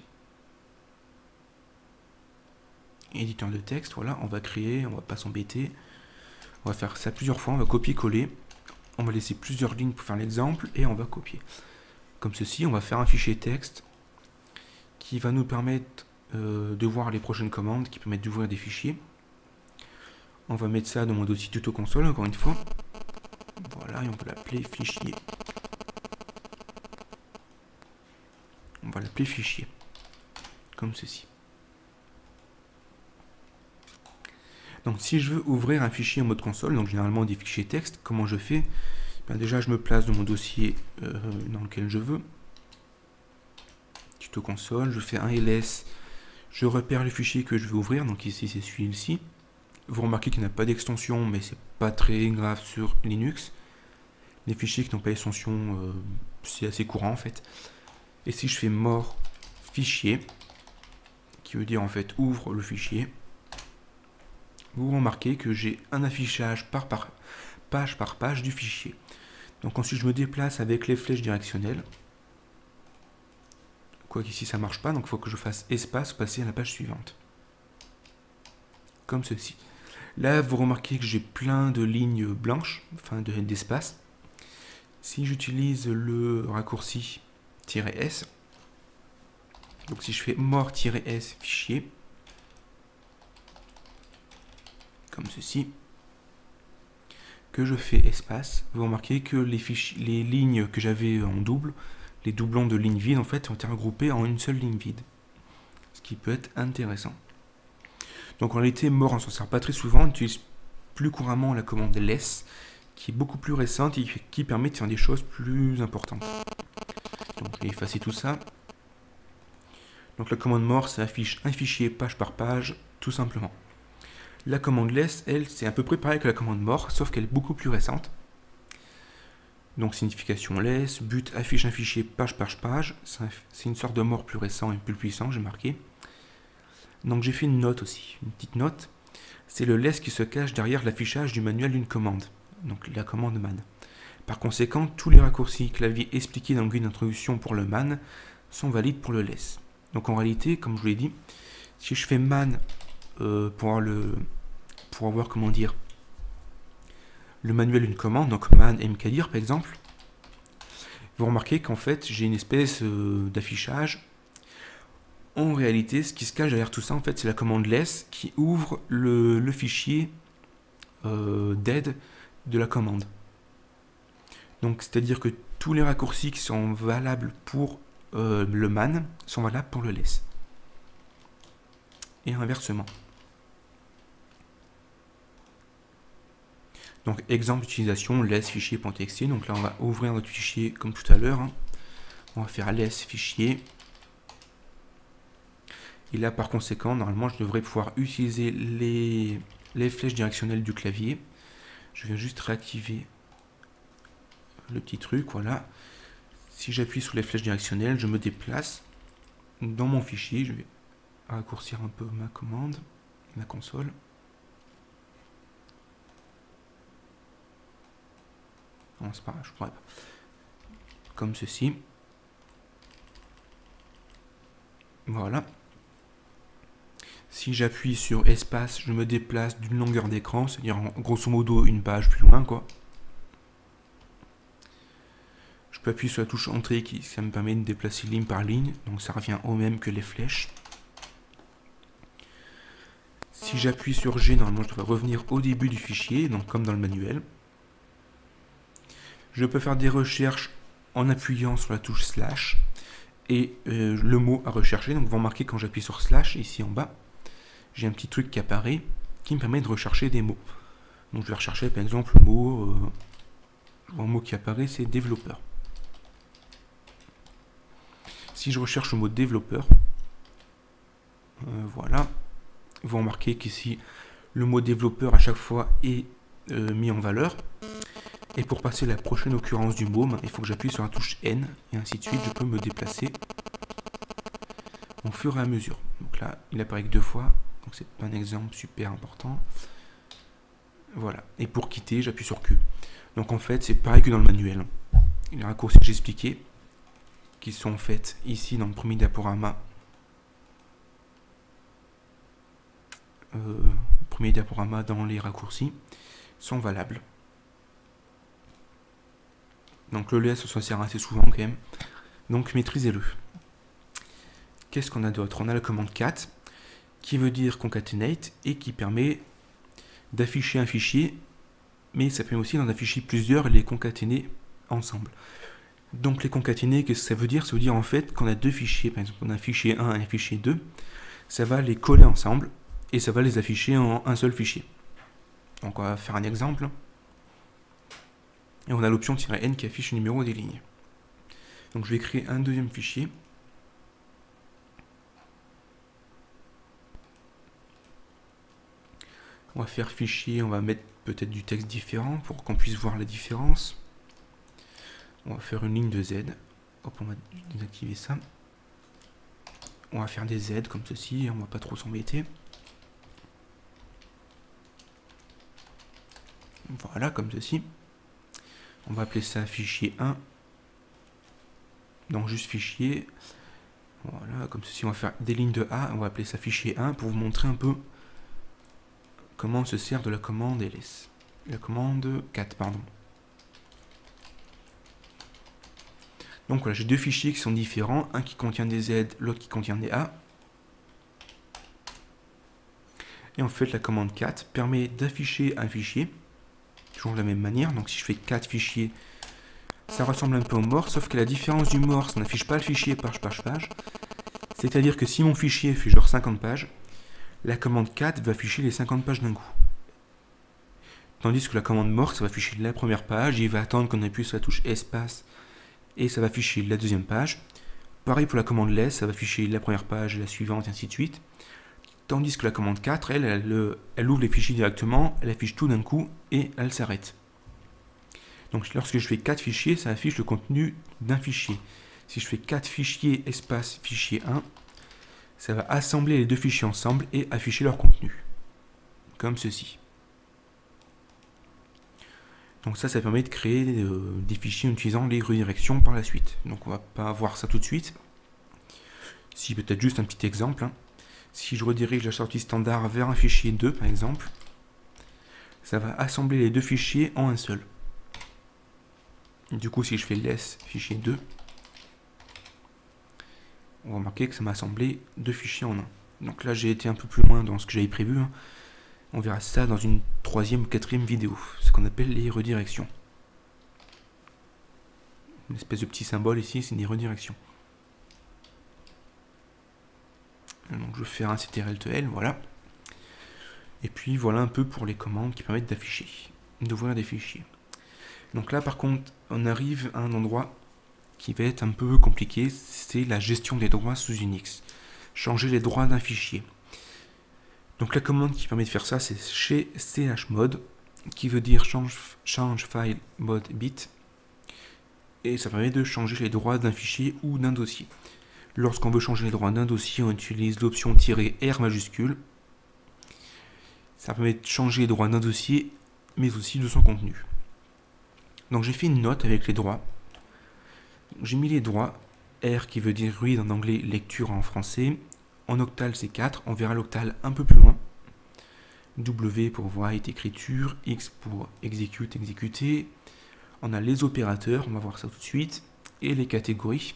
Éditeur de texte, voilà, on va créer, on va pas s'embêter. On va faire ça plusieurs fois, on va copier-coller. On va laisser plusieurs lignes pour faire l'exemple et on va copier. Comme ceci, on va faire un fichier texte qui va nous permettre de voir les prochaines commandes, qui permettent d'ouvrir des fichiers. On va mettre ça dans mon dossier tuto console, encore une fois. Voilà, et on peut l'appeler fichier. On va l'appeler fichier. Comme ceci. Donc si je veux ouvrir un fichier en mode console, donc généralement des fichiers texte, comment je fais? Ben déjà je me place dans mon dossier dans lequel je veux. Tuto console, je fais un ls, je repère le fichier que je veux ouvrir, donc ici c'est celui-ci. Vous remarquez qu'il n'y a pas d'extension, mais c'est pas très grave sur Linux. Les fichiers qui n'ont pas d'extension, c'est assez courant en fait. Et si je fais more fichier, qui veut dire en fait ouvre le fichier, vous remarquez que j'ai un affichage page par page du fichier. Donc ensuite je me déplace avec les flèches directionnelles. Quoi qu'ici ça marche pas, donc il faut que je fasse espace, passer à la page suivante. Comme ceci. Là vous remarquez que j'ai plein de lignes blanches, enfin d'espace. Si j'utilise le raccourci "-s, donc si je fais more-s fichier, comme ceci, que je fais espace, vous remarquez que les lignes que j'avais en double, les doublons de lignes vides en fait ont été regroupés en une seule ligne vide, ce qui peut être intéressant. Donc en réalité more on s'en sert pas très souvent, on utilise plus couramment la commande less, qui est beaucoup plus récente et qui permet de faire des choses plus importantes. Donc je vais effacer tout ça. Donc la commande more ça affiche un fichier page par page tout simplement. La commande less, elle, c'est à peu près pareil que la commande more, sauf qu'elle est beaucoup plus récente. Donc signification less, but affiche un fichier page par page, c'est une sorte de more plus récent et plus puissant, j'ai marqué. Donc j'ai fait une note aussi, une petite note. C'est le less qui se cache derrière l'affichage du manuel d'une commande, donc la commande man. Par conséquent, tous les raccourcis clavier expliqués dans le guide d'introduction pour le man sont valides pour le less. Donc en réalité, comme je vous l'ai dit, si je fais man pour avoir comment dire le manuel d'une commande, donc man mkdir par exemple, vous remarquez qu'en fait j'ai une espèce d'affichage. En réalité, ce qui se cache derrière tout ça, en fait, c'est la commande less qui ouvre le fichier d'aide de la commande. Donc c'est-à-dire que tous les raccourcis qui sont valables pour le man sont valables pour le less. Et inversement. Donc exemple d'utilisation, less fichier.txt. Donc là on va ouvrir notre fichier comme tout à l'heure. Hein. On va faire less fichier. Et là par conséquent, normalement je devrais pouvoir utiliser les flèches directionnelles du clavier. Je vais juste réactiver le petit truc, voilà. Si j'appuie sur les flèches directionnelles, je me déplace dans mon fichier. Je vais raccourcir un peu ma commande, ma console. Non, c'est pas grave, je pourrais pas. Comme ceci. Voilà. Si j'appuie sur espace, je me déplace d'une longueur d'écran, c'est-à-dire grosso modo une page plus loin, quoi. Je peux appuyer sur la touche entrée, ça me permet de déplacer ligne par ligne, donc ça revient au même que les flèches. Si j'appuie sur G, normalement je devrais revenir au début du fichier, donc comme dans le manuel. Je peux faire des recherches en appuyant sur la touche slash et le mot à rechercher. Donc vous remarquez quand j'appuie sur slash, ici en bas, j'ai un petit truc qui apparaît qui me permet de rechercher des mots. Donc je vais rechercher par exemple le mot, un mot qui apparaît, c'est développeur. Si je recherche le mot développeur, voilà, vous remarquez qu'ici le mot développeur à chaque fois est mis en valeur. Et pour passer la prochaine occurrence du mot, il faut que j'appuie sur la touche N et ainsi de suite. Je peux me déplacer au fur et à mesure. Donc là, il apparaît que 2 fois, donc c'est un exemple super important. Voilà. Et pour quitter, j'appuie sur Q. Donc en fait, c'est pareil que dans le manuel. Les raccourcis que j'ai expliqués, qui sont faits ici dans le premier diaporama. Premier diaporama dans les raccourcis sont valables. Donc le LS, ça sert assez souvent quand même. Donc maîtrisez-le. Qu'est-ce qu'on a d'autre? On a la commande cat qui veut dire concatenate et qui permet d'afficher un fichier, mais ça permet aussi d'en afficher plusieurs et les concaténer ensemble. Donc les concaténer, qu'est-ce que ça veut dire? Ça veut dire en fait qu'on a deux fichiers, par exemple on a un fichier 1 et un fichier 2, ça va les coller ensemble et ça va les afficher en un seul fichier. Donc on va faire un exemple. Et on a l'option -n qui affiche le numéro des lignes. Donc je vais créer un deuxième fichier. On va faire fichier, on va mettre peut-être du texte différent pour qu'on puisse voir la différence. On va faire une ligne de Z. Hop, on va désactiver ça. On va faire des Z comme ceci, on va pas trop s'embêter. Voilà, comme ceci. On va appeler ça fichier 1. Donc juste fichier. Voilà, comme ceci, on va faire des lignes de A. On va appeler ça fichier 1 pour vous montrer un peu comment on se sert de la commande ls. La commande cat, pardon. Donc voilà, j'ai deux fichiers qui sont différents. Un qui contient des Z, l'autre qui contient des A. Et en fait, la commande cat permet d'afficher un fichier. Toujours de la même manière. Donc si je fais 4 fichiers, ça ressemble un peu au morse, sauf que la différence du morse, ça n'affiche pas le fichier page par page. C'est-à-dire que si mon fichier fait genre 50 pages, la commande cat va afficher les 50 pages d'un coup. Tandis que la commande morse, ça va afficher la première page, il va attendre qu'on appuie sur la touche espace, et ça va afficher la deuxième page. Pareil pour la commande less, ça va afficher la première page, la suivante, et ainsi de suite. Tandis que la commande 4, elle ouvre les fichiers directement, elle affiche tout d'un coup, et elle s'arrête. Donc lorsque je fais 4 fichiers, ça affiche le contenu d'un fichier. Si je fais 4 fichiers espace fichier 1, ça va assembler les deux fichiers ensemble et afficher leur contenu. Comme ceci. Donc ça permet de créer des fichiers en utilisant les redirections par la suite. Donc on va pas voir ça tout de suite. Si peut-être juste un petit exemple. Si je redirige la sortie standard vers un fichier 2 par exemple, ça va assembler les deux fichiers en un seul. Du coup, si je fais less fichier 2, on va remarquer que ça m'a assemblé deux fichiers en un. Donc là, j'ai été un peu plus loin dans ce que j'avais prévu. On verra ça dans une 3e ou 4e vidéo, ce qu'on appelle les redirections. Une espèce de petit symbole ici, c'est des redirections. Donc je vais faire un ctrl-l, voilà. Et puis voilà un peu pour les commandes qui permettent d'afficher, d'ouvrir des fichiers. Donc là par contre, on arrive à un endroit qui va être un peu compliqué, c'est la gestion des droits sous Unix. Changer les droits d'un fichier. Donc la commande qui permet de faire ça, c'est chez chmod, qui veut dire change file mode bit. Et ça permet de changer les droits d'un fichier ou d'un dossier. Lorsqu'on veut changer les droits d'un dossier, on utilise l'option -R majuscule. Ça permet de changer les droits d'un dossier, mais aussi de son contenu. Donc j'ai fait une note avec les droits. J'ai mis les droits, R qui veut dire read en anglais, lecture en français. En octal c'est 4, on verra l'octal un peu plus loin. W pour write, écriture, X pour execute, exécuter. On a les opérateurs, on va voir ça tout de suite, et les catégories.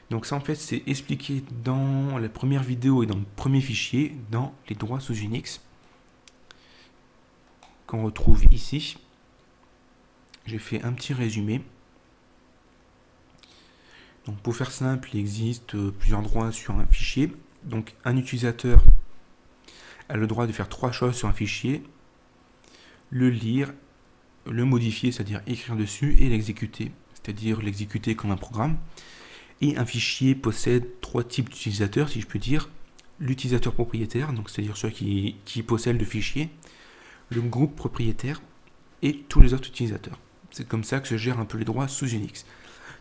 Donc ça en fait c'est expliqué dans la première vidéo et dans le premier fichier, dans les droits sous Unix, qu'on retrouve ici. J'ai fait un petit résumé. Donc pour faire simple, il existe plusieurs droits sur un fichier. Donc un utilisateur a le droit de faire 3 choses sur un fichier: le lire, le modifier, c'est-à-dire écrire dessus, et l'exécuter, c'est-à-dire l'exécuter comme un programme. Et un fichier possède trois types d'utilisateurs, si je peux dire. L'utilisateur propriétaire, donc c'est-à-dire ceux qui possèdent le fichier, le groupe propriétaire et tous les autres utilisateurs. C'est comme ça que se gère un peu les droits sous Unix.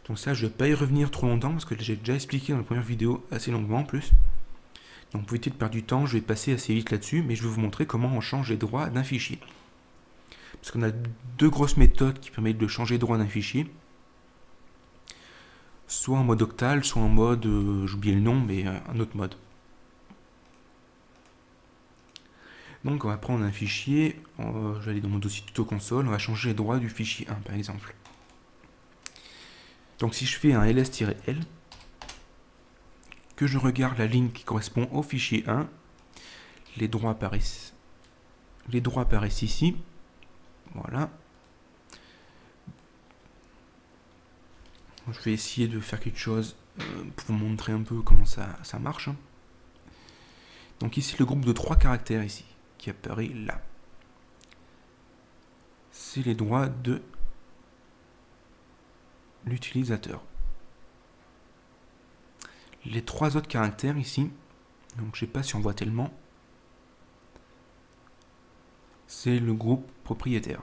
Donc ça, je ne vais pas y revenir trop longtemps parce que j'ai déjà expliqué dans la première vidéo assez longuement en plus. Donc pour éviter de perdre du temps, je vais passer assez vite là-dessus, mais je vais vous montrer comment on change les droits d'un fichier. Parce qu'on a deux grosses méthodes qui permettent de changer les droits d'un fichier. Soit en mode octal, soit en mode, j'ai oublié le nom, mais un autre mode. Donc on va prendre un fichier, je vais aller dans mon dossier tuto console, on va changer les droits du fichier 1 par exemple. Donc si je fais un ls-l, que je regarde la ligne qui correspond au fichier 1, les droits apparaissent ici, voilà. Je vais essayer de faire quelque chose pour vous montrer un peu comment ça marche. Donc ici le groupe de 3 caractères ici, qui apparaît là. C'est les droits de l'utilisateur. Les 3 autres caractères ici, donc je sais pas si on voit tellement, c'est le groupe propriétaire.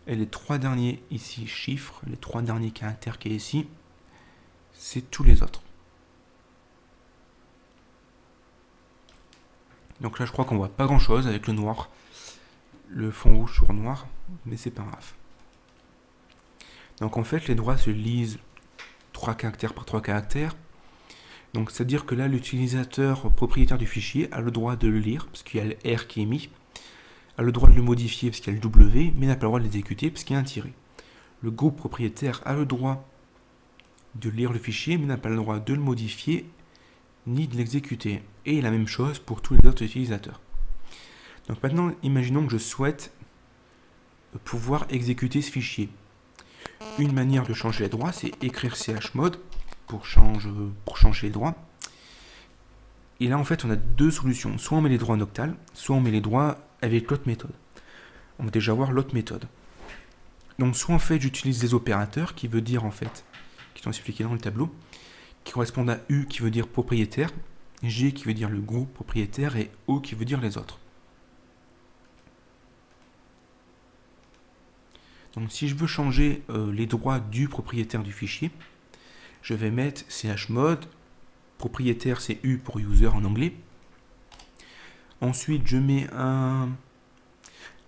Et les 3 derniers ici chiffres, les 3 derniers caractères qui est ici, c'est tous les autres. Donc là je crois qu'on voit pas grand chose avec le noir, le fond rouge sur noir, mais c'est pas grave. Donc en fait les droits se lisent 3 caractères par 3 caractères. Donc c'est à dire que là l'utilisateur propriétaire du fichier a le droit de le lire, parce qu'il y a le R qui est mis, a le droit de le modifier parce qu'il y a le W, mais n'a pas le droit de l'exécuter parce qu'il y a un tiré. Le groupe propriétaire a le droit de lire le fichier, mais n'a pas le droit de le modifier ni de l'exécuter. Et la même chose pour tous les autres utilisateurs. Donc maintenant, imaginons que je souhaite pouvoir exécuter ce fichier. Une manière de changer les droits, c'est écrire chmod pour changer les droits. Et là, en fait, on a deux solutions. Soit on met les droits en octal, soit on met les droits avec l'autre méthode. On va déjà voir l'autre méthode. Donc, soit en fait, j'utilise des opérateurs qui veut dire, en fait, qui sont expliqués dans le tableau, qui correspondent à U qui veut dire propriétaire, G qui veut dire le groupe propriétaire et O qui veut dire les autres. Donc, si je veux changer les droits du propriétaire du fichier, je vais mettre chmod. Propriétaire, c'est U pour user en anglais. Ensuite, je mets un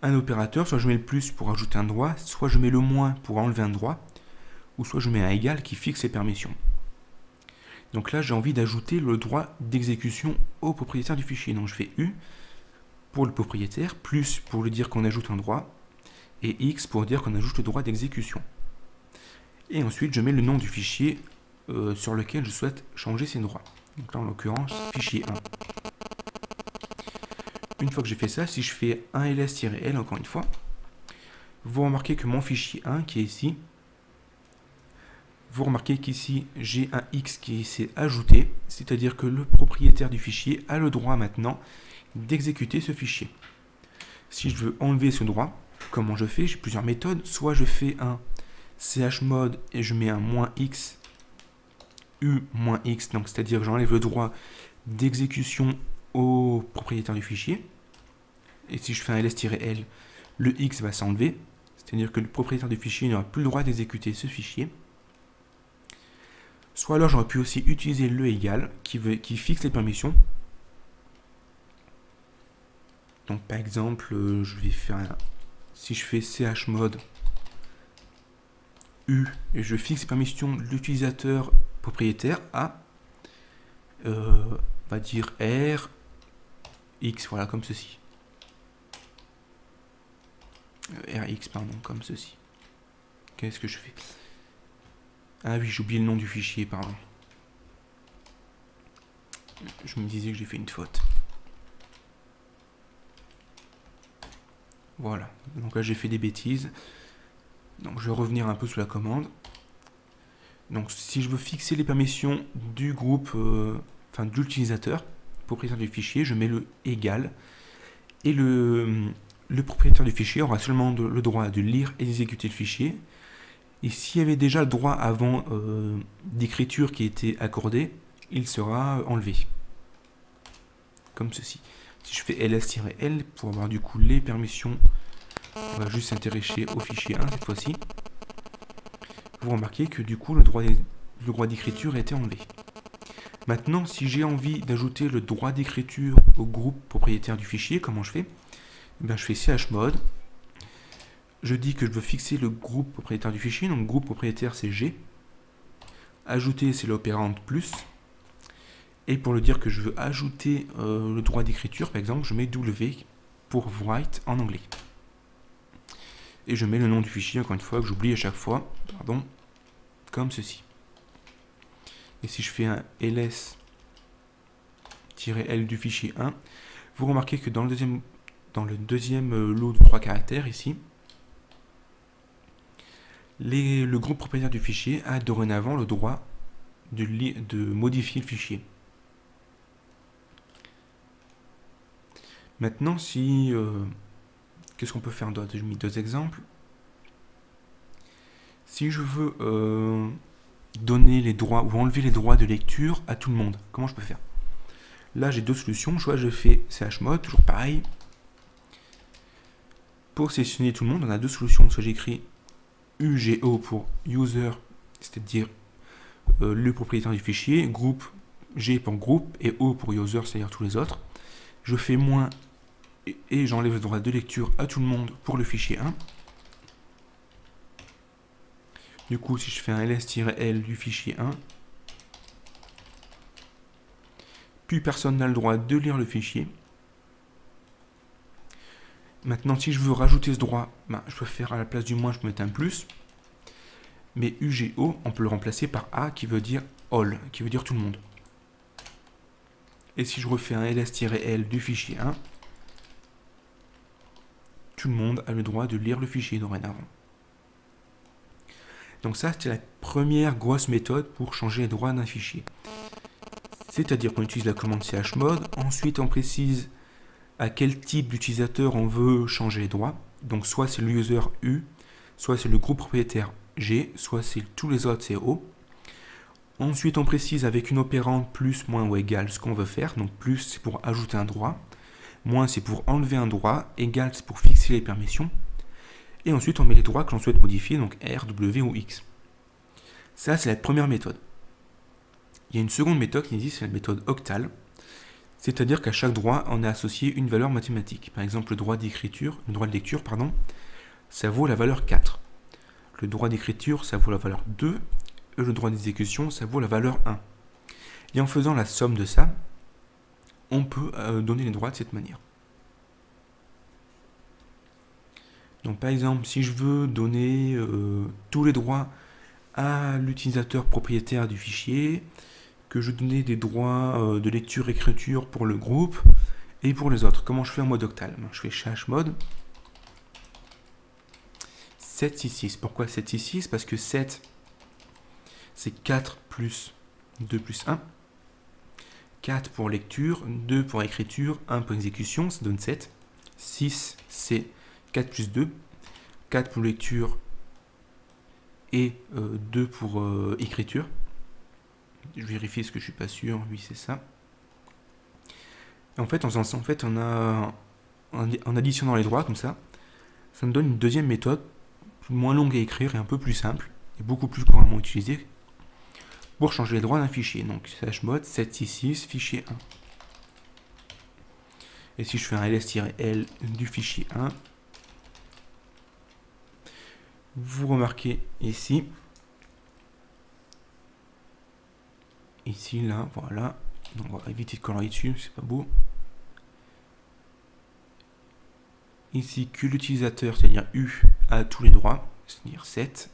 opérateur, soit je mets le plus pour ajouter un droit, soit je mets le moins pour enlever un droit, ou soit je mets un égal qui fixe les permissions. Donc là, j'ai envie d'ajouter le droit d'exécution au propriétaire du fichier. Donc je fais U pour le propriétaire, plus pour lui dire qu'on ajoute un droit, et X pour dire qu'on ajoute le droit d'exécution. Et ensuite, je mets le nom du fichier sur lequel je souhaite changer ces droits. Donc là, en l'occurrence, fichier 1. Une fois que j'ai fait ça, si je fais un ls-l, encore une fois, vous remarquez que mon fichier 1, qui est ici, vous remarquez qu'ici, j'ai un X qui s'est ajouté, c'est-à-dire que le propriétaire du fichier a le droit maintenant d'exécuter ce fichier. Si je veux enlever ce droit, comment je fais? J'ai plusieurs méthodes. Soit je fais un chmod et je mets un -x, U-X, donc c'est-à-dire que j'enlève le droit d'exécution au propriétaire du fichier. Et si je fais un ls-l, le X va s'enlever, c'est-à-dire que le propriétaire du fichier n'aura plus le droit d'exécuter ce fichier. Soit alors j'aurais pu aussi utiliser le égal qui fixe les permissions. Donc par exemple, je vais faire si je fais chmod U et je fixe les permissions de l'utilisateur propriétaire à on va dire R X, voilà, comme ceci. RX, pardon, comme ceci. Qu'est-ce que je fais? Ah oui, j'ai oublié le nom du fichier, pardon. Je me disais que j'ai fait une faute. Voilà, donc là j'ai fait des bêtises. Donc je vais revenir un peu sous la commande. Donc si je veux fixer les permissions du groupe, enfin de l'utilisateur, propriétaire du fichier, je mets le égal. Et le le propriétaire du fichier aura seulement le droit de lire et d'exécuter le fichier. Et s'il y avait déjà le droit avant d'écriture qui était accordé, il sera enlevé. Comme ceci. Si je fais ls-l pour avoir du coup les permissions, on va juste s'intéresser au fichier 1 cette fois-ci. Vous remarquez que du coup le droit d'écriture a été enlevé. Maintenant, si j'ai envie d'ajouter le droit d'écriture au groupe propriétaire du fichier, comment je fais? Je fais chmod. Je dis que je veux fixer le groupe propriétaire du fichier, donc groupe propriétaire c'est G. Ajouter c'est l'opérande plus. Et pour le dire que je veux ajouter le droit d'écriture, par exemple, je mets W pour write en anglais. Et je mets le nom du fichier, encore une fois, que j'oublie à chaque fois, pardon, comme ceci. Et si je fais un ls-l du fichier 1, vous remarquez que dans le deuxième lot de 3 caractères, ici, le groupe propriétaire du fichier a dorénavant le droit de modifier le fichier. Maintenant, si qu'est-ce qu'on peut faire d'autre? J'ai mis 2 exemples. Si je veux donner les droits ou enlever les droits de lecture à tout le monde, comment je peux faire? Là, j'ai 2 solutions. Soit je fais chmod, toujours pareil. Pour sélectionner tout le monde, on a 2 solutions. Soit j'écris UGO pour user, c'est-à-dire le propriétaire du fichier, groupe G pour groupe et O pour user, c'est-à-dire tous les autres. Je fais moins et j'enlève le droit de lecture à tout le monde pour le fichier 1. Du coup, si je fais un ls-l du fichier 1, plus personne n'a le droit de lire le fichier. Maintenant, si je veux rajouter ce droit, je peux faire à la place du moins, je peux mettre un plus. Mais UGO, on peut le remplacer par A qui veut dire all, qui veut dire tout le monde. Et si je refais un ls-l du fichier 1, tout le monde a le droit de lire le fichier dorénavant. Donc ça, c'est la première grosse méthode pour changer les droits d'un fichier. C'est-à-dire qu'on utilise la commande chmod, ensuite on précise à quel type d'utilisateur on veut changer les droits. Donc soit c'est le user U, soit c'est le groupe propriétaire G, soit c'est tous les autres c'est O. Ensuite on précise avec une opérande plus, moins ou égal ce qu'on veut faire. Donc plus c'est pour ajouter un droit, moins c'est pour enlever un droit, égal c'est pour fixer les permissions. Et ensuite on met les droits que l'on souhaite modifier, donc R, W ou X. Ça c'est la première méthode. Il y a une seconde méthode qui existe, c'est la méthode octal. C'est-à-dire qu'à chaque droit, on a associé une valeur mathématique. Par exemple, le droit de lecture, ça vaut la valeur 4. Le droit d'écriture, ça vaut la valeur 2. Et le droit d'exécution, ça vaut la valeur 1. Et en faisant la somme de ça, on peut donner les droits de cette manière. Donc par exemple, si je veux donner tous les droits à l'utilisateur propriétaire du fichier, que je donnais des droits de lecture-écriture pour le groupe et pour les autres. Comment je fais en mode octal? Je fais chmod 766. Pourquoi 766? Parce que 7, c'est 4 plus 2 plus 1. 4 pour lecture, 2 pour écriture, 1 pour exécution, ça donne 7. 6, c'est 4 plus 2. 4 pour lecture et 2 pour écriture. Je vérifie ce que je suis pas sûr. Oui, c'est ça. Et en fait, en additionnant les droits comme ça, ça me donne une deuxième méthode, moins longue à écrire et un peu plus simple, et beaucoup plus couramment utilisée, pour changer les droits d'un fichier. Donc, chmod 766 fichier 1. Et si je fais un ls-l du fichier 1, vous remarquez ici, là, voilà. Donc on va éviter de colorier dessus, c'est pas beau. Ici, que l'utilisateur, c'est-à-dire U, a tous les droits, c'est-à-dire 7,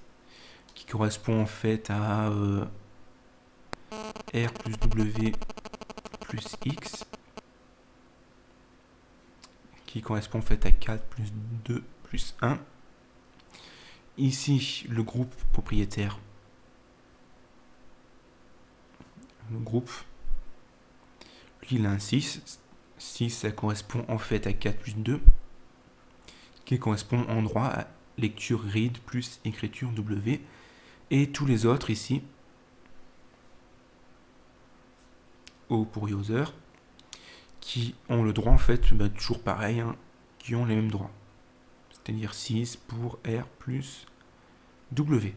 qui correspond en fait à R plus W plus X, qui correspond en fait à 4 plus 2 plus 1. Ici, le groupe propriétaire. Le groupe, lui, il a un 6. 6, ça correspond en fait à 4 plus 2. qui correspond en droit à lecture read plus écriture W, et tous les autres ici, O pour user, qui ont le droit en fait, toujours pareil, hein, qui ont les mêmes droits. C'est-à-dire 6 pour R plus W.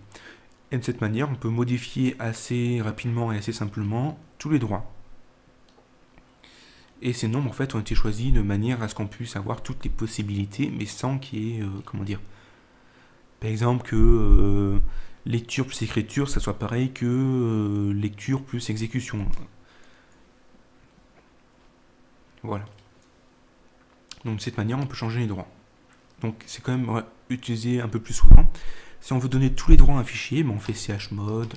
Et de cette manière, on peut modifier assez rapidement et assez simplement tous les droits. Et ces nombres en fait ont été choisis de manière à ce qu'on puisse avoir toutes les possibilités, mais sans qu'il y ait, comment dire, par exemple que lecture plus écriture, ça soit pareil que lecture plus exécution. Voilà. Donc de cette manière, on peut changer les droits. Donc c'est quand même utilisé un peu plus souvent. Si on veut donner tous les droits à un fichier, on fait chmod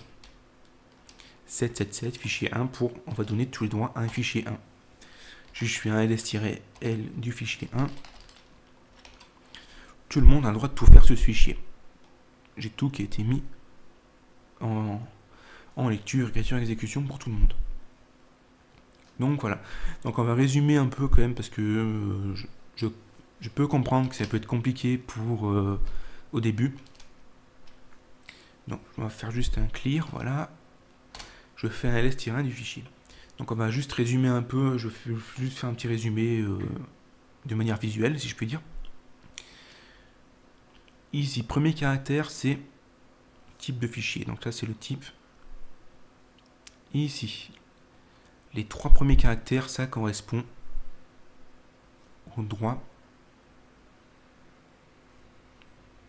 777 fichier 1 pour on va donner tous les droits à un fichier 1. Je fais un ls-l du fichier 1. Tout le monde a le droit de tout faire sur ce fichier. J'ai tout qui a été mis en lecture, écriture, exécution pour tout le monde. Donc voilà. Donc on va résumer un peu quand même parce que je peux comprendre que ça peut être compliqué pour au début. Donc on va faire juste un clear, voilà. Je fais un ls-1 du fichier. Donc on va juste résumer un peu, je vais juste faire un petit résumé de manière visuelle, si je puis dire. Ici, premier caractère, c'est type de fichier. Donc là, c'est le type. Ici, les 3 premiers caractères, ça correspond au droit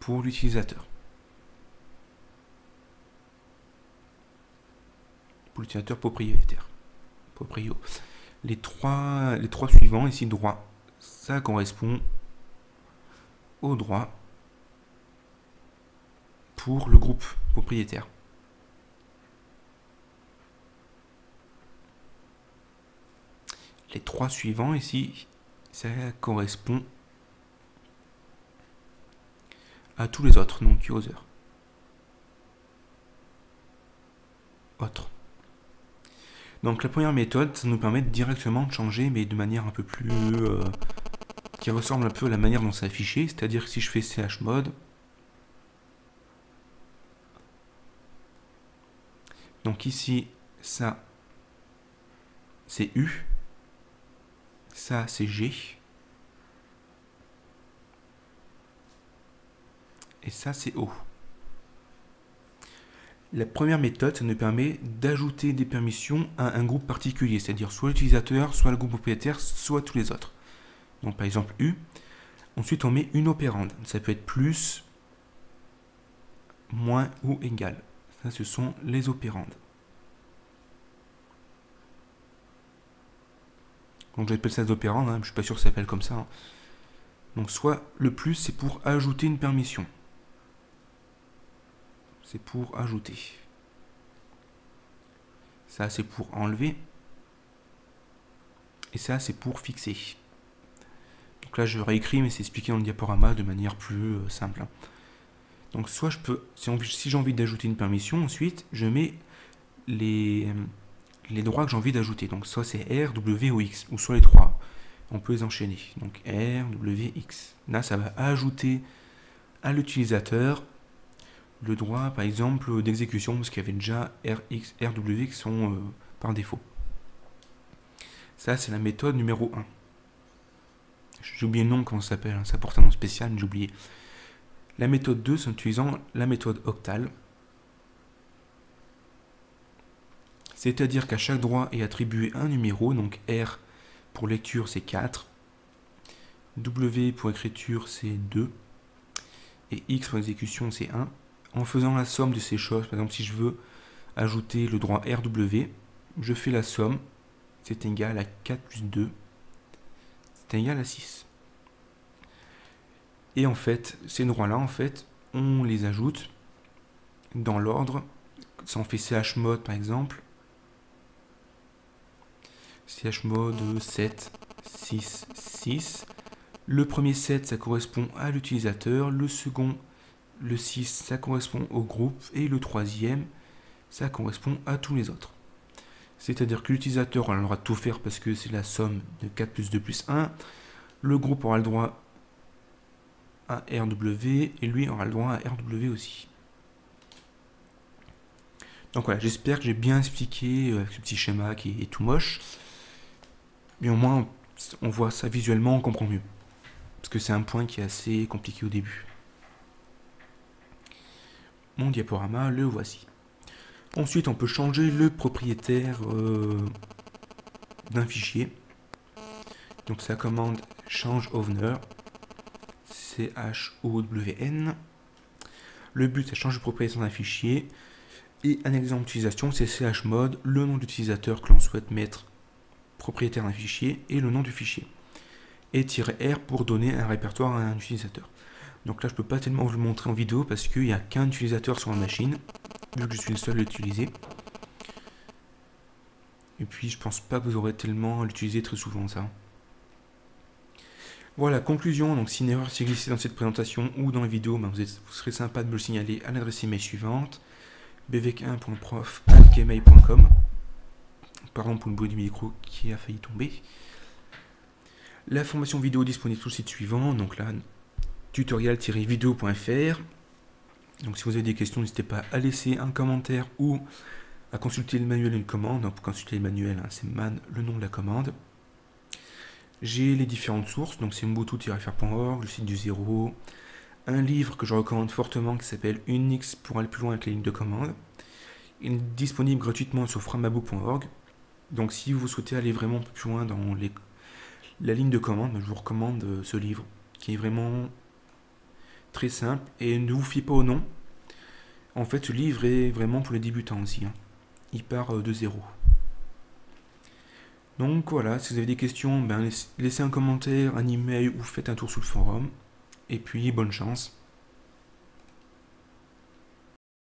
pour l'utilisateur. Pour l'utilisateur propriétaire. Proprio. Les trois suivants, ici, droit, ça correspond au droit pour le groupe propriétaire. Les 3 suivants ici, ça correspond à tous les autres, donc user. Autre. Donc la première méthode, ça nous permet directement de changer, mais de manière un peu plus... qui ressemble un peu à la manière dont c'est affiché, c'est-à-dire que si je fais chmod, donc ici, ça, c'est U, ça, c'est G, et ça, c'est O. La première méthode, ça nous permet d'ajouter des permissions à un groupe particulier, c'est-à-dire soit l'utilisateur, soit le groupe propriétaire, soit tous les autres. Donc par exemple U, ensuite on met une opérande, ça peut être plus, moins ou égal. Ça, ce sont les opérandes. Donc j'appelle ça des opérandes, hein, je ne suis pas sûr que ça s'appelle comme ça. Hein. Donc soit le plus, c'est pour ajouter une permission. C'est pour ajouter. Ça, c'est pour enlever. Et ça, c'est pour fixer. Donc là, je réécris, mais c'est expliqué dans le diaporama de manière plus simple. Hein. Donc soit je peux, si j'ai envie d'ajouter une permission, ensuite, je mets les droits que j'ai envie d'ajouter. Donc soit c'est R, W ou X, ou soit les 3. On peut les enchaîner. Donc R, W, X. Là, ça va ajouter à l'utilisateur le droit, par exemple, d'exécution, parce qu'il y avait déjà RX, RW qui sont par défaut. Ça, c'est la méthode numéro 1. J'ai oublié le nom, comment ça s'appelle, hein. Ça porte un nom spécial, mais j'ai oublié. La méthode 2, c'est en utilisant la méthode octal. C'est-à-dire qu'à chaque droit est attribué un numéro, donc R pour lecture, c'est 4. W pour écriture, c'est 2. Et X pour exécution, c'est 1. En faisant la somme de ces choses, par exemple, si je veux ajouter le droit RW, je fais la somme, c'est égal à 4 plus 2, c'est égal à 6. Et en fait, ces droits-là, en fait, on les ajoute dans l'ordre. Si on fait chmod, par exemple, chmod 7, 6, 6. Le premier 7, ça correspond à l'utilisateur, le second, le 6, ça correspond au groupe, et le troisième, ça correspond à tous les autres. C'est-à-dire que l'utilisateur aura le droit de tout faire parce que c'est la somme de 4 plus 2 plus 1. Le groupe aura le droit à RW et lui aura le droit à RW aussi. Donc voilà, j'espère que j'ai bien expliqué avec ce petit schéma qui est tout moche. Mais au moins, on voit ça visuellement, on comprend mieux. Parce que c'est un point qui est assez compliqué au début. Mon diaporama, le voici. Ensuite, on peut changer le propriétaire d'un fichier. Donc c'est la commande change owner, CHOWN. Le but, c'est changer le propriétaire d'un fichier. Et un exemple d'utilisation, c'est chmod, le nom d'utilisateur que l'on souhaite mettre propriétaire d'un fichier et le nom du fichier. Et -R pour donner un répertoire à un utilisateur. Donc là, je ne peux pas tellement vous le montrer en vidéo parce qu'il n'y a qu'un utilisateur sur ma machine, vu que je suis le seul à l'utiliser. Et puis, je pense pas que vous aurez tellement à l'utiliser très souvent, ça. Voilà, conclusion. Donc, si une erreur s'est glissée dans cette présentation ou dans la vidéo, ben, vous serez sympa de me le signaler à l'adresse email suivante, bvec1.prof@gmail.com. Pardon pour le bruit du micro qui a failli tomber. La formation vidéo disponible sur le site suivant, donc là, tutorial-vidéo.fr. Donc si vous avez des questions, n'hésitez pas à laisser un commentaire ou à consulter le manuel d'une commande. Donc pour consulter le manuel, hein, c'est man, le nom de la commande. J'ai les différentes sources, donc c'est ubuntu-fr.org, le site du 0, un livre que je recommande fortement qui s'appelle Unix pour aller plus loin avec les lignes de commande. Il est disponible gratuitement sur framabook.org. Donc si vous souhaitez aller vraiment plus loin dans la ligne de commande, je vous recommande ce livre qui est vraiment très simple et ne vous fiez pas au nom. En fait, ce livre est vraiment pour les débutants aussi. Hein. Il part de zéro. Donc voilà, si vous avez des questions, ben, laissez un commentaire, un email ou faites un tour sur le forum. Et puis, bonne chance.